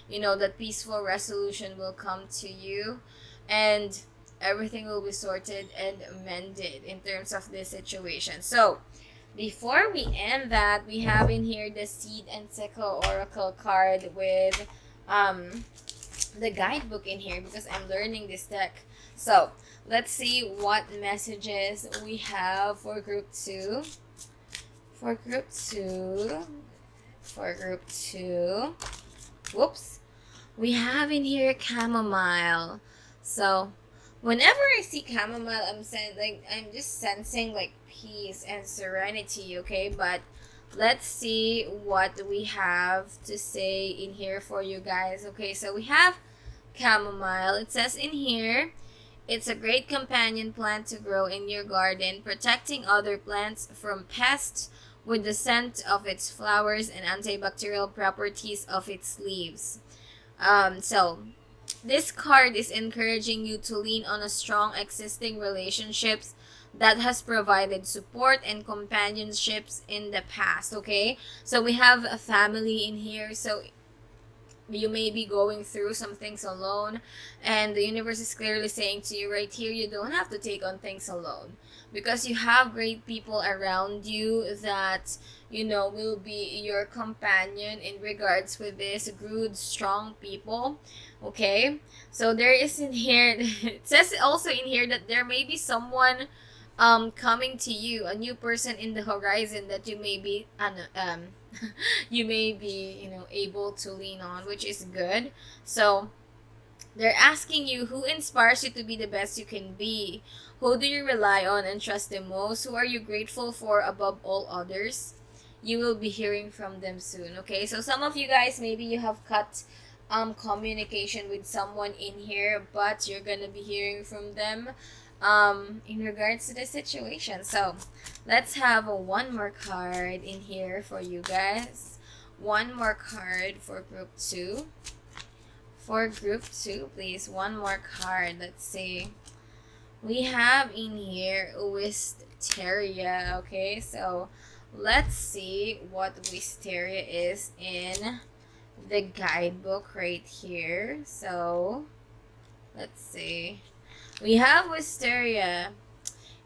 Speaker 1: That peaceful resolution will come to you, and everything will be sorted and mended in terms of this situation. So before we end that, we have in here the Seed and Sickle Oracle card with the guidebook in here, because I'm learning this deck. So let's see what messages we have for group 2. For group 2. Whoops. We have in here chamomile. So whenever I see chamomile, I'm just sensing like peace and serenity, okay? But let's see what we have to say in here for you guys. Okay, so we have chamomile. It says in here, it's a great companion plant to grow in your garden, protecting other plants from pests with the scent of its flowers and antibacterial properties of its leaves. So this card is encouraging you to lean on a strong existing relationships that has provided support and companionships in the past, okay? So we have a family in here, so you may be going through some things alone, and the universe is clearly saying to you right here, you don't have to take on things alone, because you have great people around you that will be your companion in regards with this, good strong people, okay? So there is in here it says also in here that there may be someone coming to you, a new person in the horizon that you may be able to lean on, which is good. So they're asking you, who inspires you to be the best you can be? Who do you rely on and trust the most? Who are you grateful for above all others? You will be hearing from them soon, okay? So some of you guys, maybe you have cut communication with someone in here, but you're gonna be hearing from them in regards to the situation. So let's have one more card in here for you guys. One more card for group 2. For group 2, please, one more card. Let's see. We have in here Wisteria. Okay, so let's see what Wisteria is in the guidebook right here. So let's see. We have Wisteria.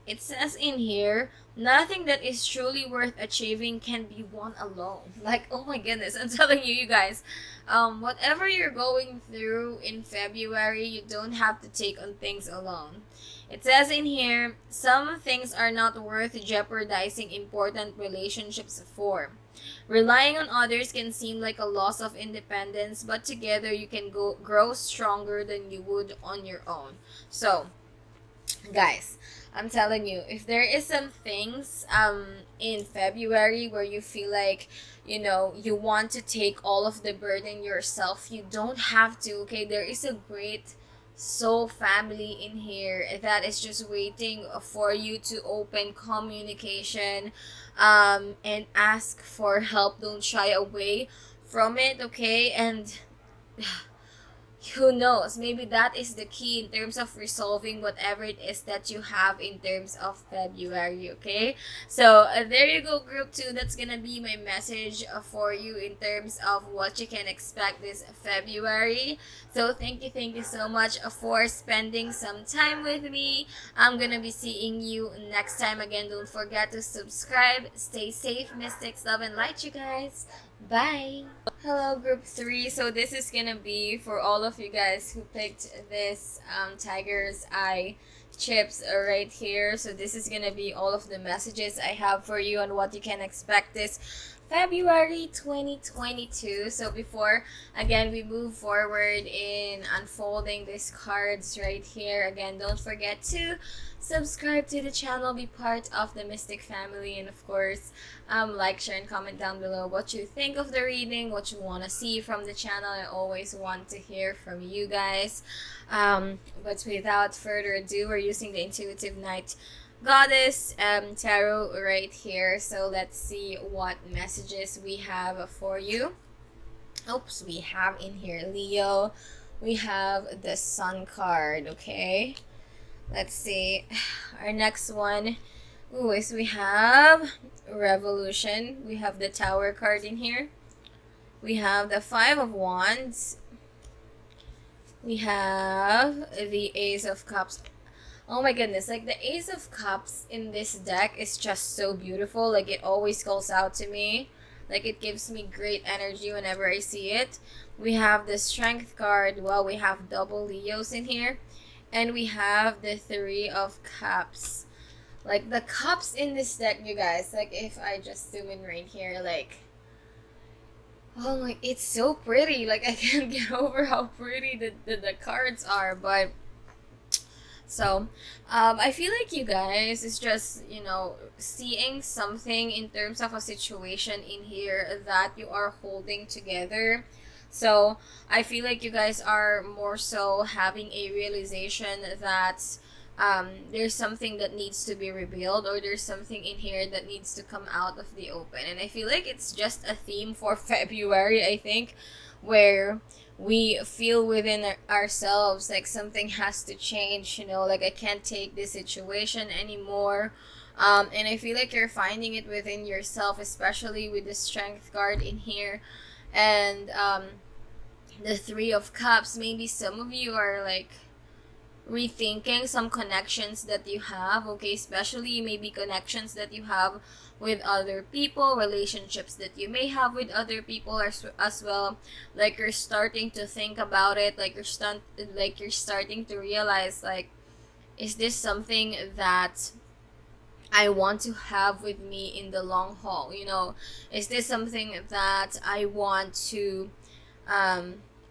Speaker 1: It says in here, nothing that is truly worth achieving can be won alone. Like, oh my goodness, I'm telling you, you guys, whatever you're going through in February, you don't have to take on things alone. It says in here, some things are not worth jeopardizing important relationships for. Relying on others can seem like a loss of independence, but together you can grow stronger than you would on your own. So, guys, I'm telling you, if there is some things in February where you feel like, you know, you want to take all of the burden yourself, you don't have to. Okay, there is a great soul family in here that is just waiting for you to open communication and ask for help. Don't shy away from it. Okay, and who knows, maybe that is the key in terms of resolving whatever it is that you have in terms of February. Okay, so there you go, group 2. That's gonna be my message for you in terms of what you can expect this February. So thank you so much for spending some time with me. I'm gonna be seeing you next time. Again, don't forget to subscribe. Stay safe, mystics, love and light, you guys. Bye. Hello, group 3. So this is gonna be for all of you guys who picked this tiger's eye chips right here. So this is gonna be all of the messages I have for you on what you can expect this February 2022. So before, again, we move forward in unfolding these cards right here, again, don't forget to subscribe to the channel, be part of the Mystic family, and of course, like, share, and comment down below what you think of the reading, what you want to see from the channel. I always want to hear from you guys. But without further ado, we're using the Intuitive Night Goddess tarot right here. So let's see what messages we have for you. Oops, we have in here Leo. We have the Sun card. Okay, let's see. Our next one, ooh, is we have Revolution. We have the Tower card in here. We have the Five of Wands. We have the Ace of Cups. Oh my goodness, like the Ace of Cups in this deck is just so beautiful. Like it always calls out to me. Like it gives me great energy whenever I see it. We have the Strength card. Well, we have double Leos in here. And we have the Three of Cups. Like the cups in this deck, you guys, like if I just zoom in right here, like, oh my, it's so pretty. Like I can't get over how pretty the cards are. But so I feel like you guys is just, you know, seeing something in terms of a situation in here that you are holding together. So I feel like you guys are more so having a realization that there's something that needs to be revealed, or there's something in here that needs to come out of the open. And I feel like it's just a theme for February, I think, where we feel within ourselves like something has to change, you know, like I can't take this situation anymore. And I feel like you're finding it within yourself, especially with the Strength card in here. And the Three of Cups, maybe some of you are like rethinking some connections that you have, okay, especially maybe connections that you have with other people, relationships that you may have with other people as well. Like you're starting to think about it, like you're starting to realize, like, is this something that I want to have with me in the long haul? You know, is this something that I want to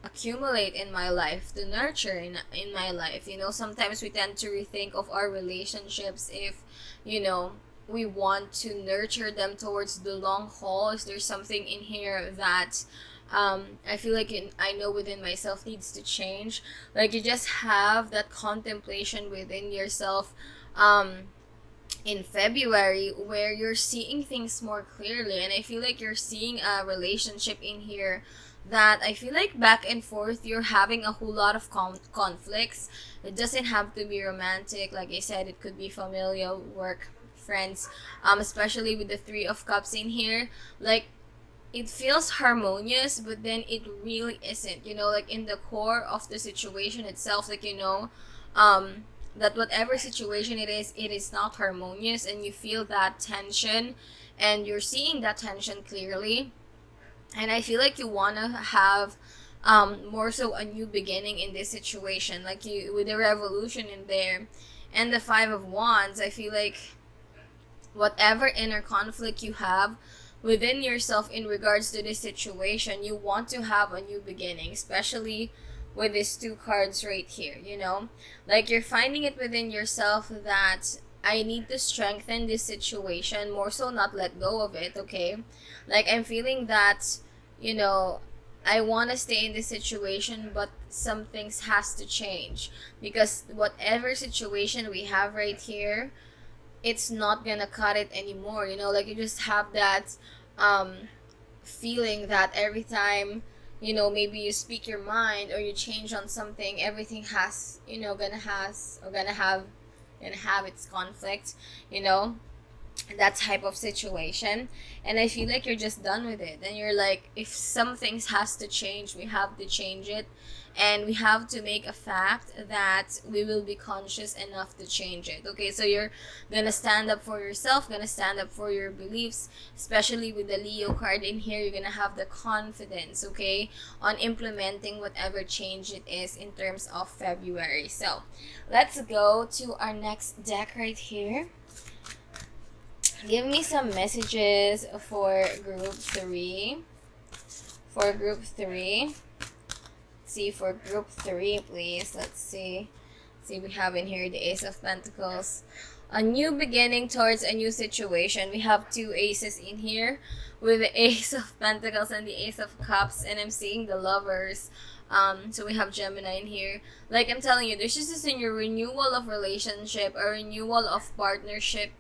Speaker 1: accumulate in my life, to nurture in my life? You know, sometimes we tend to rethink of our relationships if, you know, we want to nurture them towards the long haul. Is there something in here that I feel like I know within myself needs to change. Like you just have that contemplation within yourself in February where you're seeing things more clearly, and I feel like you're seeing a relationship in here that I feel like back and forth you're having a whole lot of conflicts. It doesn't have to be romantic. Like I said, it could be familial, work, friends, especially with the 3 of Cups in here. Like it feels harmonious, but then it really isn't, like in the core of the situation itself, like that whatever situation it is not harmonious, and you feel that tension, and you're seeing that tension clearly. And I feel like you want to have more so a new beginning in this situation, like you with the revolution in there and the 5 of Wands. I feel like whatever inner conflict you have within yourself in regards to this situation, you want to have a new beginning, especially with these 2 cards right here, like you're finding it within yourself that I need to strengthen this situation more so, not let go of it. Okay, like I'm feeling that, I want to stay in this situation, but some things has to change, because whatever situation we have right here, it's not gonna cut it anymore. Like you just have that feeling that every time, maybe you speak your mind or you change on something, everything has, gonna have its conflict, that type of situation. And I feel like you're just done with it, and you're like, if some things has to change, we have to change it, and we have to make a fact that we will be conscious enough to change it. Okay, so you're gonna stand up for yourself, gonna stand up for your beliefs, especially with the Leo card in here. You're gonna have the confidence, okay, on implementing whatever change it is in terms of February. So let's go to our next deck right here. Give me some messages for group 3. For group 3. See, for group 3, please. Let's see. See, we have in here the Ace of Pentacles. A new beginning towards a new situation. We have 2 aces in here with the Ace of Pentacles and the Ace of Cups. And I'm seeing the Lovers. So we have Gemini in here. Like I'm telling you, this is just in your renewal of relationship, a renewal of partnership.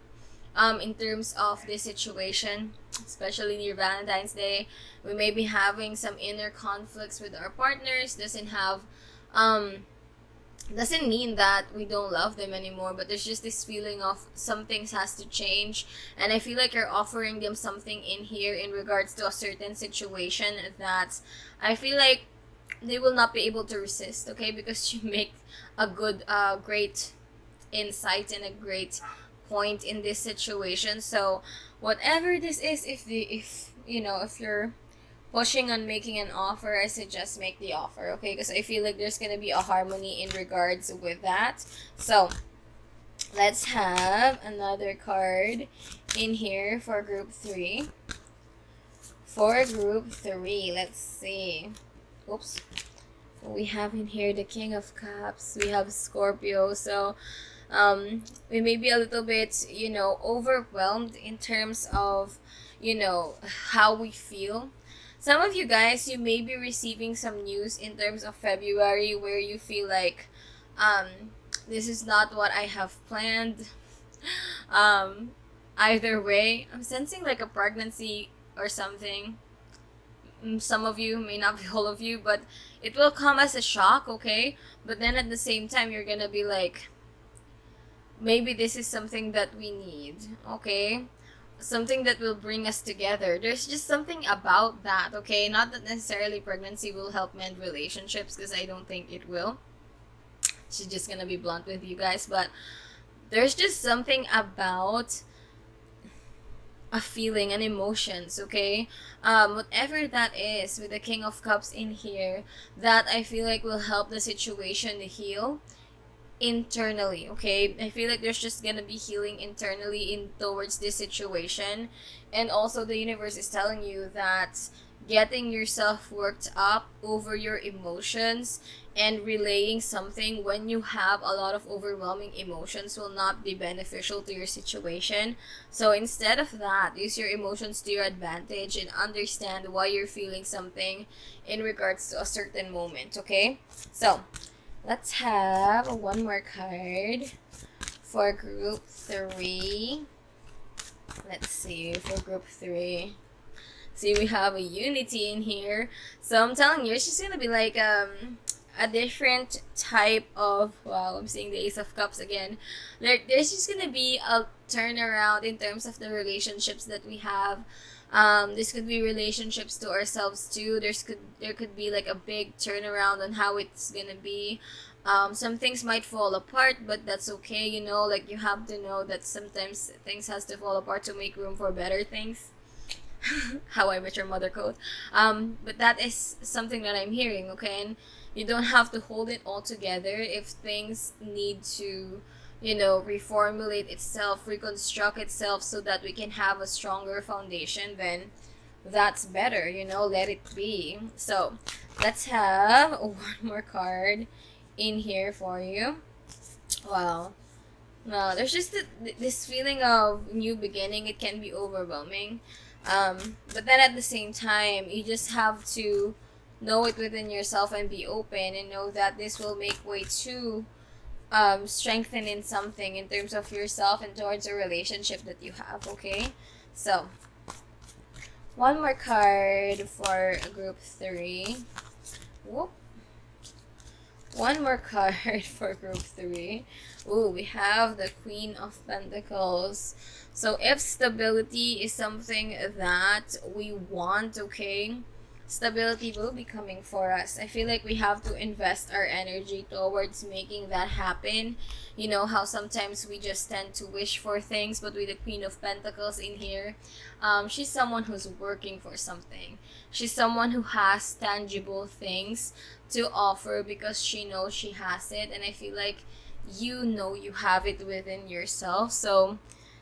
Speaker 1: In terms of this situation, especially near Valentine's Day, we may be having some inner conflicts with our partners. Doesn't mean that we don't love them anymore, but there's just this feeling of some things has to change. And I feel like you're offering them something in here in regards to a certain situation that I feel like they will not be able to resist, okay, because you make a good great insight and a great point in this situation. So whatever this is, if you're pushing on making an offer, I suggest make the offer, okay, because I feel like there's gonna be a harmony in regards with that. So let's have another card in here for group 3. For group 3, let's see. Oops. We have in here the King of Cups. We have Scorpio. So we may be a little bit, overwhelmed in terms of, how we feel. Some of you guys, you may be receiving some news in terms of February where you feel like, this is not what I have planned. Either way, I'm sensing like a pregnancy or something. Some of you, may not be all of you, but it will come as a shock, okay? But then at the same time, you're gonna be like, maybe this is something that we need, okay? Something that will bring us together. There's just something about that, okay? Not that necessarily pregnancy will help mend relationships, because I don't think it will. She's just gonna be blunt with you guys, but there's just something about a feeling and emotions, okay? Whatever that is with the King of Cups in here, that I feel like will help the situation to heal internally, okay? I feel like there's just gonna be healing internally in towards this situation. And also the universe is telling you that, getting yourself worked up over your emotions and relaying something when you have a lot of overwhelming emotions will not be beneficial to your situation. So instead of that, use your emotions to your advantage and understand why you're feeling something in regards to a certain moment, okay? So let's have one more card for group 3. Let's see, for group 3. See, we have a unity in here. So I'm telling you, it's just gonna be like a different type of, wow, I'm seeing the Ace of Cups again. There's just gonna be a turnaround in terms of the relationships that we have. This could be relationships to ourselves too. There could be like a big turnaround on how it's gonna be. Some things might fall apart, but that's okay, you know, like you have to know that sometimes things has to fall apart to make room for better things. How I Met Your Mother quote. But that is something that I'm hearing, okay? And you don't have to hold it all together if things need to, you know, reformulate itself, reconstruct itself so that we can have a stronger foundation, then that's better, you know, let it be. So let's have one more card in here for you. Wow. No, there's just this feeling of new beginning. It can be overwhelming. But then at the same time, you just have to know it within yourself and be open and know that this will make way to strengthen in something in terms of yourself and towards a relationship that you have, okay? So, one more card for group 3. Whoop. One more card for group 3. Ooh, we have the Queen of Pentacles. So if stability is something that we want, okay, stability will be coming for us. I feel like we have to invest our energy towards making that happen. You know how sometimes we just tend to wish for things, but with the Queen of Pentacles in here, she's someone who's working for something. She's someone who has tangible things to offer because she knows she has it, and I feel like you know you have it within yourself. So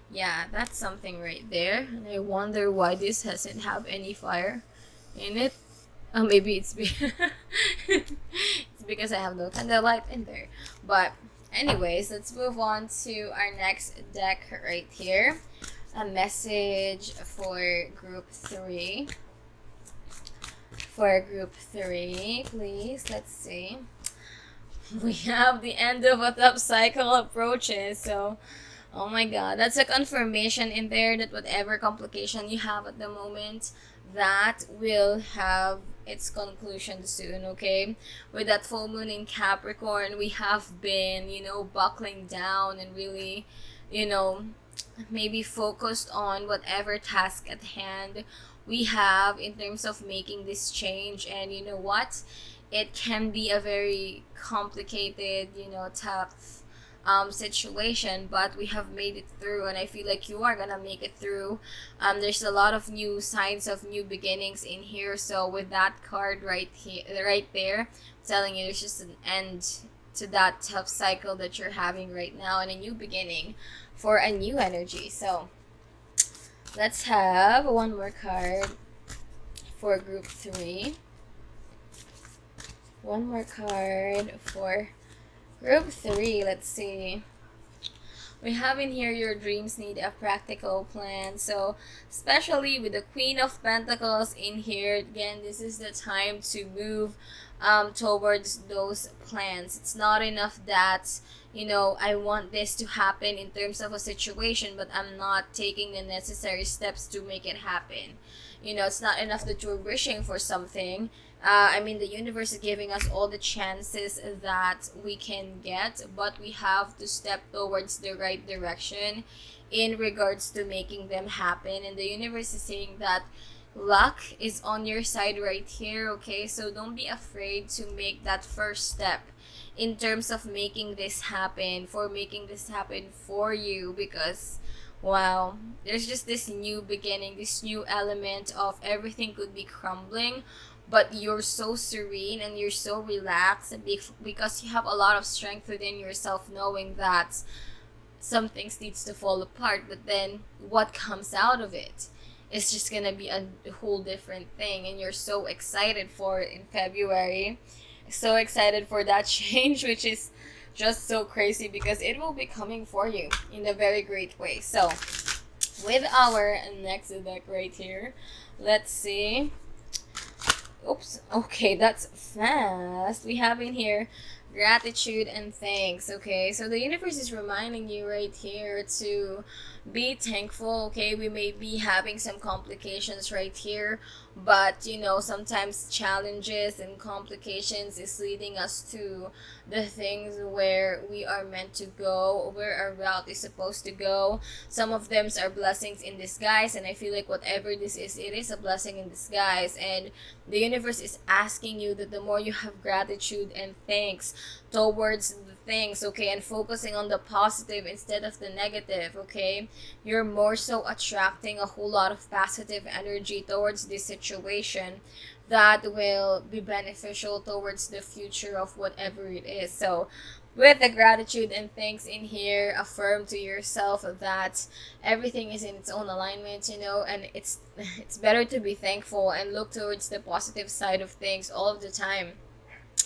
Speaker 1: yeah, that's something right there. And I wonder why this doesn't have any fire in it. Maybe it's it's because I have no candlelight in there. But anyways, let's move on to our next deck right here. A message for group 3. For group 3, please. Let's see. We have the end of a tough cycle approaches. So, oh my god, that's a confirmation in there that whatever complication you have at the moment, that will have its conclusion soon, okay? With that full moon in Capricorn, we have been, you know, buckling down and really, you know, maybe focused on whatever task at hand we have in terms of making this change. And you know what? It can be a very complicated, you know, tough situation, but we have made it through, and I feel like you are gonna make it through. There's a lot of new signs of new beginnings in here. So with that card right here, right there, I'm telling you, there's just an end to that tough cycle that you're having right now and a new beginning for a new energy. So let's have one more card for group 3. One more card for group 3. Let's see. We have in here your dreams need a practical plan. So especially with the Queen of Pentacles in here, again, this is the time to move towards those plans. It's not enough that, you know, I want this to happen in terms of a situation, but I'm not taking the necessary steps to make it happen. You know, it's not enough that you're wishing for something. I mean, the universe is giving us all the chances that we can get, but we have to step towards the right direction in regards to making them happen. And the universe is saying that luck is on your side right here, okay? So don't be afraid to make that first step in terms of making this happen, for making this happen for you, because wow, there's just this new beginning, this new element of everything could be crumbling, but you're so serene and you're so relaxed because you have a lot of strength within yourself, knowing that some things needs to fall apart, but then what comes out of it it's just gonna be a whole different thing, and you're so excited for it in February. So excited for that change, which is just so crazy because it will be coming for you in a very great way. So with our next deck right here, let's see. Oops, okay, that's fast. We have in here gratitude and thanks. Okay, so the universe is reminding you right here to be thankful. Okay, we may be having some complications right here, but you know, sometimes challenges and complications is leading us to the things where we are meant to go, where our route is supposed to go. Some of them are blessings in disguise, and I feel like whatever this is, it is a blessing in disguise. And the universe is asking you that the more you have gratitude and thanks towards the things, okay, and focusing on the positive instead of the negative, okay, you're more so attracting a whole lot of positive energy towards this situation that will be beneficial towards the future of whatever it is. So with the gratitude and thanks in here, affirm to yourself that everything is in its own alignment, you know, and it's better to be thankful and look towards the positive side of things all of the time,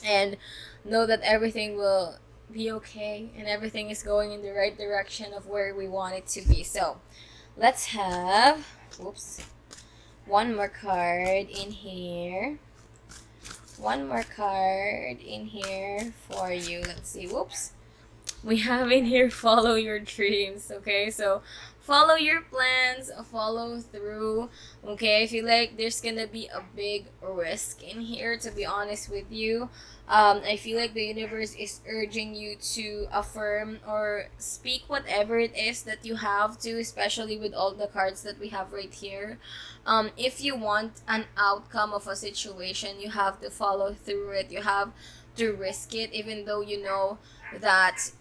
Speaker 1: and know that everything will be okay and everything is going in the right direction of where we want it to be. So let's have, whoops, one more card in here. One more card in here for you. Let's see. Whoops. We have in here follow your dreams. Okay, so follow your plans, follow through. Okay, I feel like there's gonna be a big risk in here, to be honest with you. I feel like the universe is urging you to affirm or speak whatever it is that you have to, especially with all the cards that we have right here. If you want an outcome of a situation, you have to follow through it. You have to risk it, even though you know that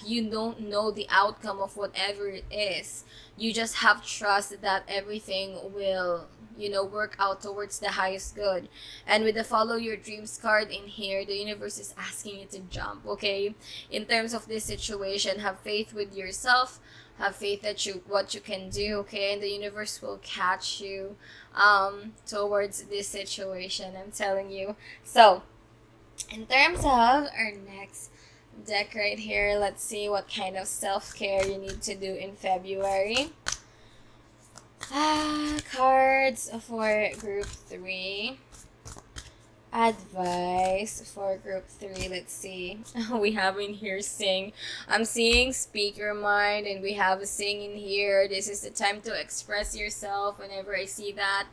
Speaker 1: you don't know the outcome of whatever it is. You just have trust that everything will, you know, work out towards the highest good. And with the follow your dreams card in here, the universe is asking you to jump, okay? In terms of this situation, have faith with yourself, have faith that what you can do, okay? And the universe will catch you towards this situation, I'm telling you. So in terms of our next deck right here, let's see what kind of self-care you need to do in February. Cards for group 3. Advice for group 3. Let's see. We have in here sing. I'm seeing speak your mind, and we have a sing in here. This is the time to express yourself. Whenever I see that,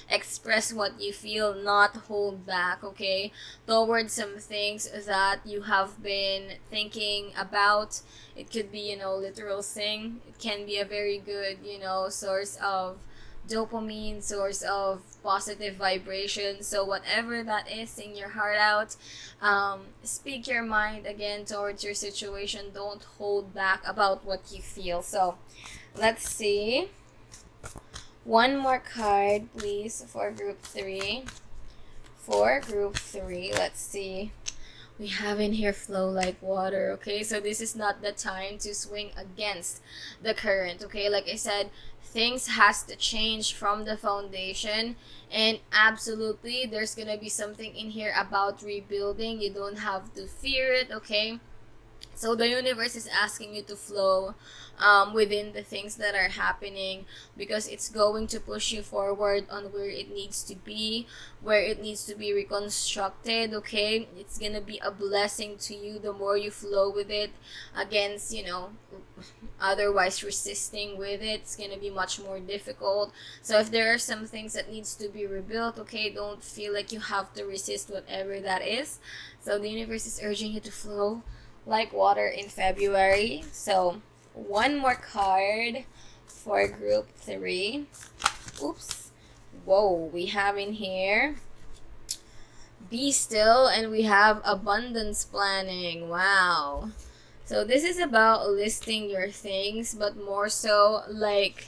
Speaker 1: express what you feel, not hold back, okay, towards some things that you have been thinking about. It could be, you know, literal sing. It can be a very good, you know, source of dopamine, source of positive vibration. So whatever that is, sing your heart out. Speak your mind again towards your situation. Don't hold back about what you feel. So let's see. One more card, please, for group 3. For group 3, let's see. We have in here flow like water, okay? So this is not the time to swing against the current, okay? Like I said, things has to change from the foundation, and absolutely there's gonna be something in here about rebuilding. You don't have to fear it, okay? So the universe is asking you to flow within the things that are happening, because it's going to push you forward on where it needs to be, where it needs to be reconstructed, okay? It's gonna be a blessing to you the more you flow with it, against, you know, otherwise resisting with it. It's gonna be much more difficult. So if there are some things that needs to be rebuilt, okay, don't feel like you have to resist whatever that is. So the universe is urging you to flow like water in February. So one more card for group 3. Oops. Whoa, we have in here be still, and we have abundance planning. Wow. So this is about listing your things, but more so like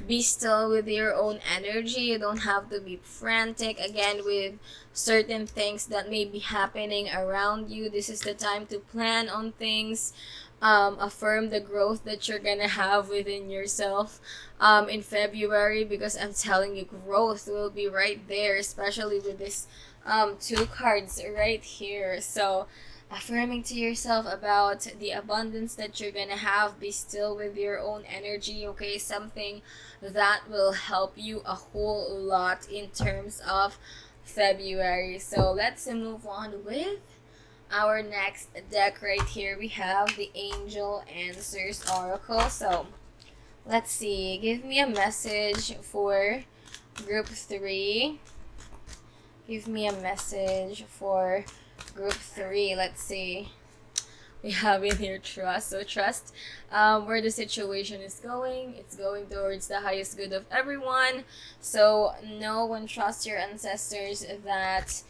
Speaker 1: be still with your own energy. You don't have to be frantic again with certain things that may be happening around you. This is the time to plan on things, affirm the growth that you're gonna have within yourself in February, because I'm telling you, growth will be right there, especially with this two cards right here. So affirming to yourself about the abundance that you're gonna have. Be still with your own energy, okay? Something that will help you a whole lot in terms of February. So let's move on with our next deck right here. We have the Angel Answers Oracle. So let's see, give me a message for group 3. Give me a message for group 3. Let's see. We have in here trust. So trust where the situation is going. It's going towards the highest good of everyone. So know and trust your ancestors that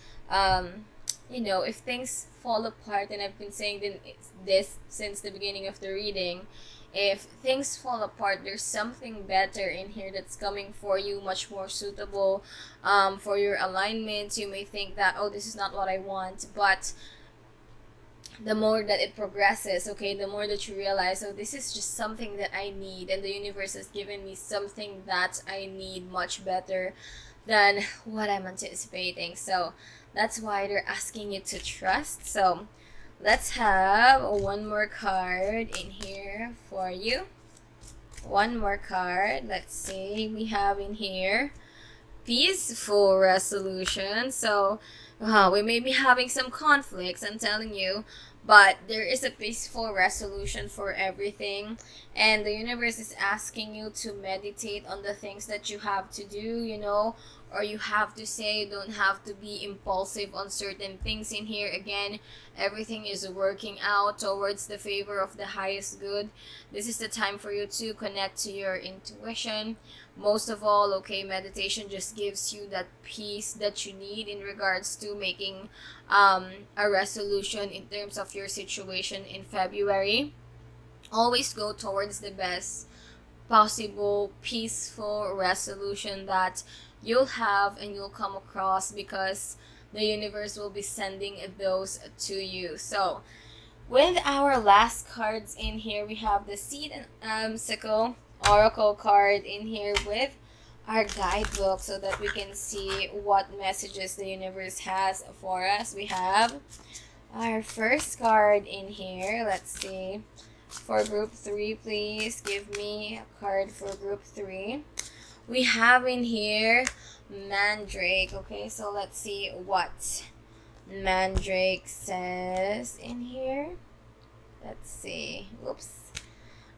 Speaker 1: you know, if things fall apart, and I've been saying this since the beginning of the reading, if things fall apart, there's something better in here that's coming for you, much more suitable for your alignments. You may think that, oh, this is not what I want, but the more that it progresses, okay, the more that you realize, oh, this is just something that I need, and the universe has given me something that I need much better than what I'm anticipating. So that's why they're asking you to trust. So let's have one more card in here for you. One more card. Let's see. We have in here peaceful resolution. So we may be having some conflicts, I'm telling you, but there is a peaceful resolution for everything, and the universe is asking you to meditate on the things that you have to do, you know, or you have to say. You don't have to be impulsive on certain things in here. Again, everything is working out towards the favor of the highest good. This is the time for you to connect to your intuition. Most of all, okay, meditation just gives you that peace that you need in regards to making a resolution in terms of your situation in February. Always go towards the best possible peaceful resolution that you'll have and you'll come across, because the universe will be sending those to you. So with our last cards in here, we have the Seed and Sickle Oracle card in here with our guidebook, so that we can see what messages the universe has for us. We have our first card in here. Let's see. For group 3, please give me a card for group 3. We have in here Mandrake. Okay, so let's see what Mandrake says in here. Let's see. Whoops.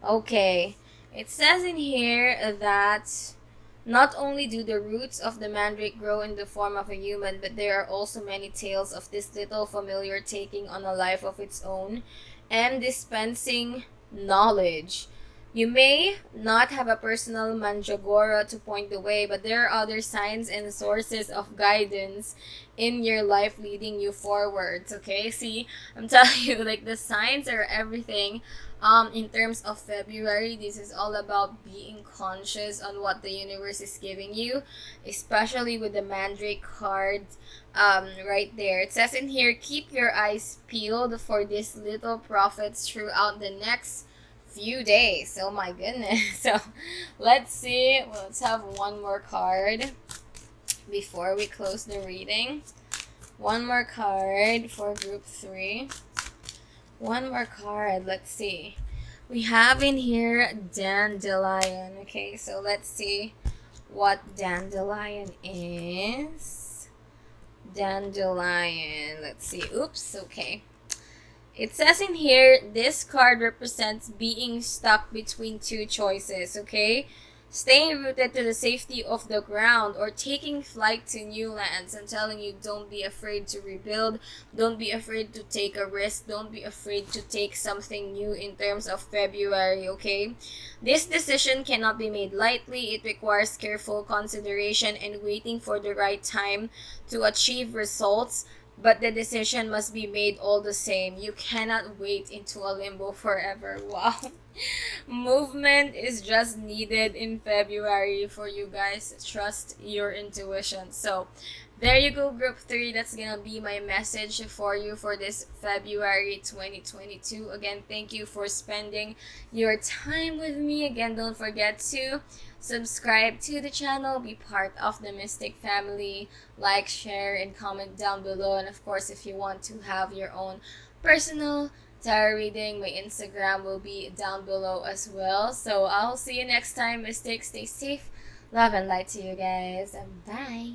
Speaker 1: Okay. It says in here that not only do the roots of the mandrake grow in the form of a human, but there are also many tales of this little familiar taking on a life of its own and dispensing knowledge. You may not have a personal mandragora to point the way, but there are other signs and sources of guidance in your life leading you forwards. Okay, see, I'm telling you, like, the signs are everything. In terms of February, this is all about being conscious on what the universe is giving you, especially with the Mandrake card right there. It says in here, keep your eyes peeled for these little prophets throughout the next few days. Oh my goodness. So let's see. Well, let's have one more card before we close the reading. One more card for group 3. One more card. Let's see. We have in here Dandelion. Okay, so let's see what Dandelion is. Dandelion. Let's see. Oops. Okay. It says in here, this card represents being stuck between two choices, okay? Staying rooted to the safety of the ground or taking flight to new lands. I'm telling you, don't be afraid to rebuild. Don't be afraid to take a risk. Don't be afraid to take something new in terms of February, okay? This decision cannot be made lightly. It requires careful consideration and waiting for the right time to achieve results. But the decision must be made all the same. You cannot wait into a limbo forever. Wow. Movement is just needed in February for you guys. Trust your intuition. So, there you go, group 3. That's gonna be my message for you for this February 2022. Again, thank you for spending your time with me. Again, don't forget to subscribe to the channel, be part of the Mystic family, like, share, and comment down below. And of course, if you want to have your own personal tarot reading, my Instagram will be down below as well. So I'll see you next time, Mystic. Stay safe, love and light to you guys, and bye.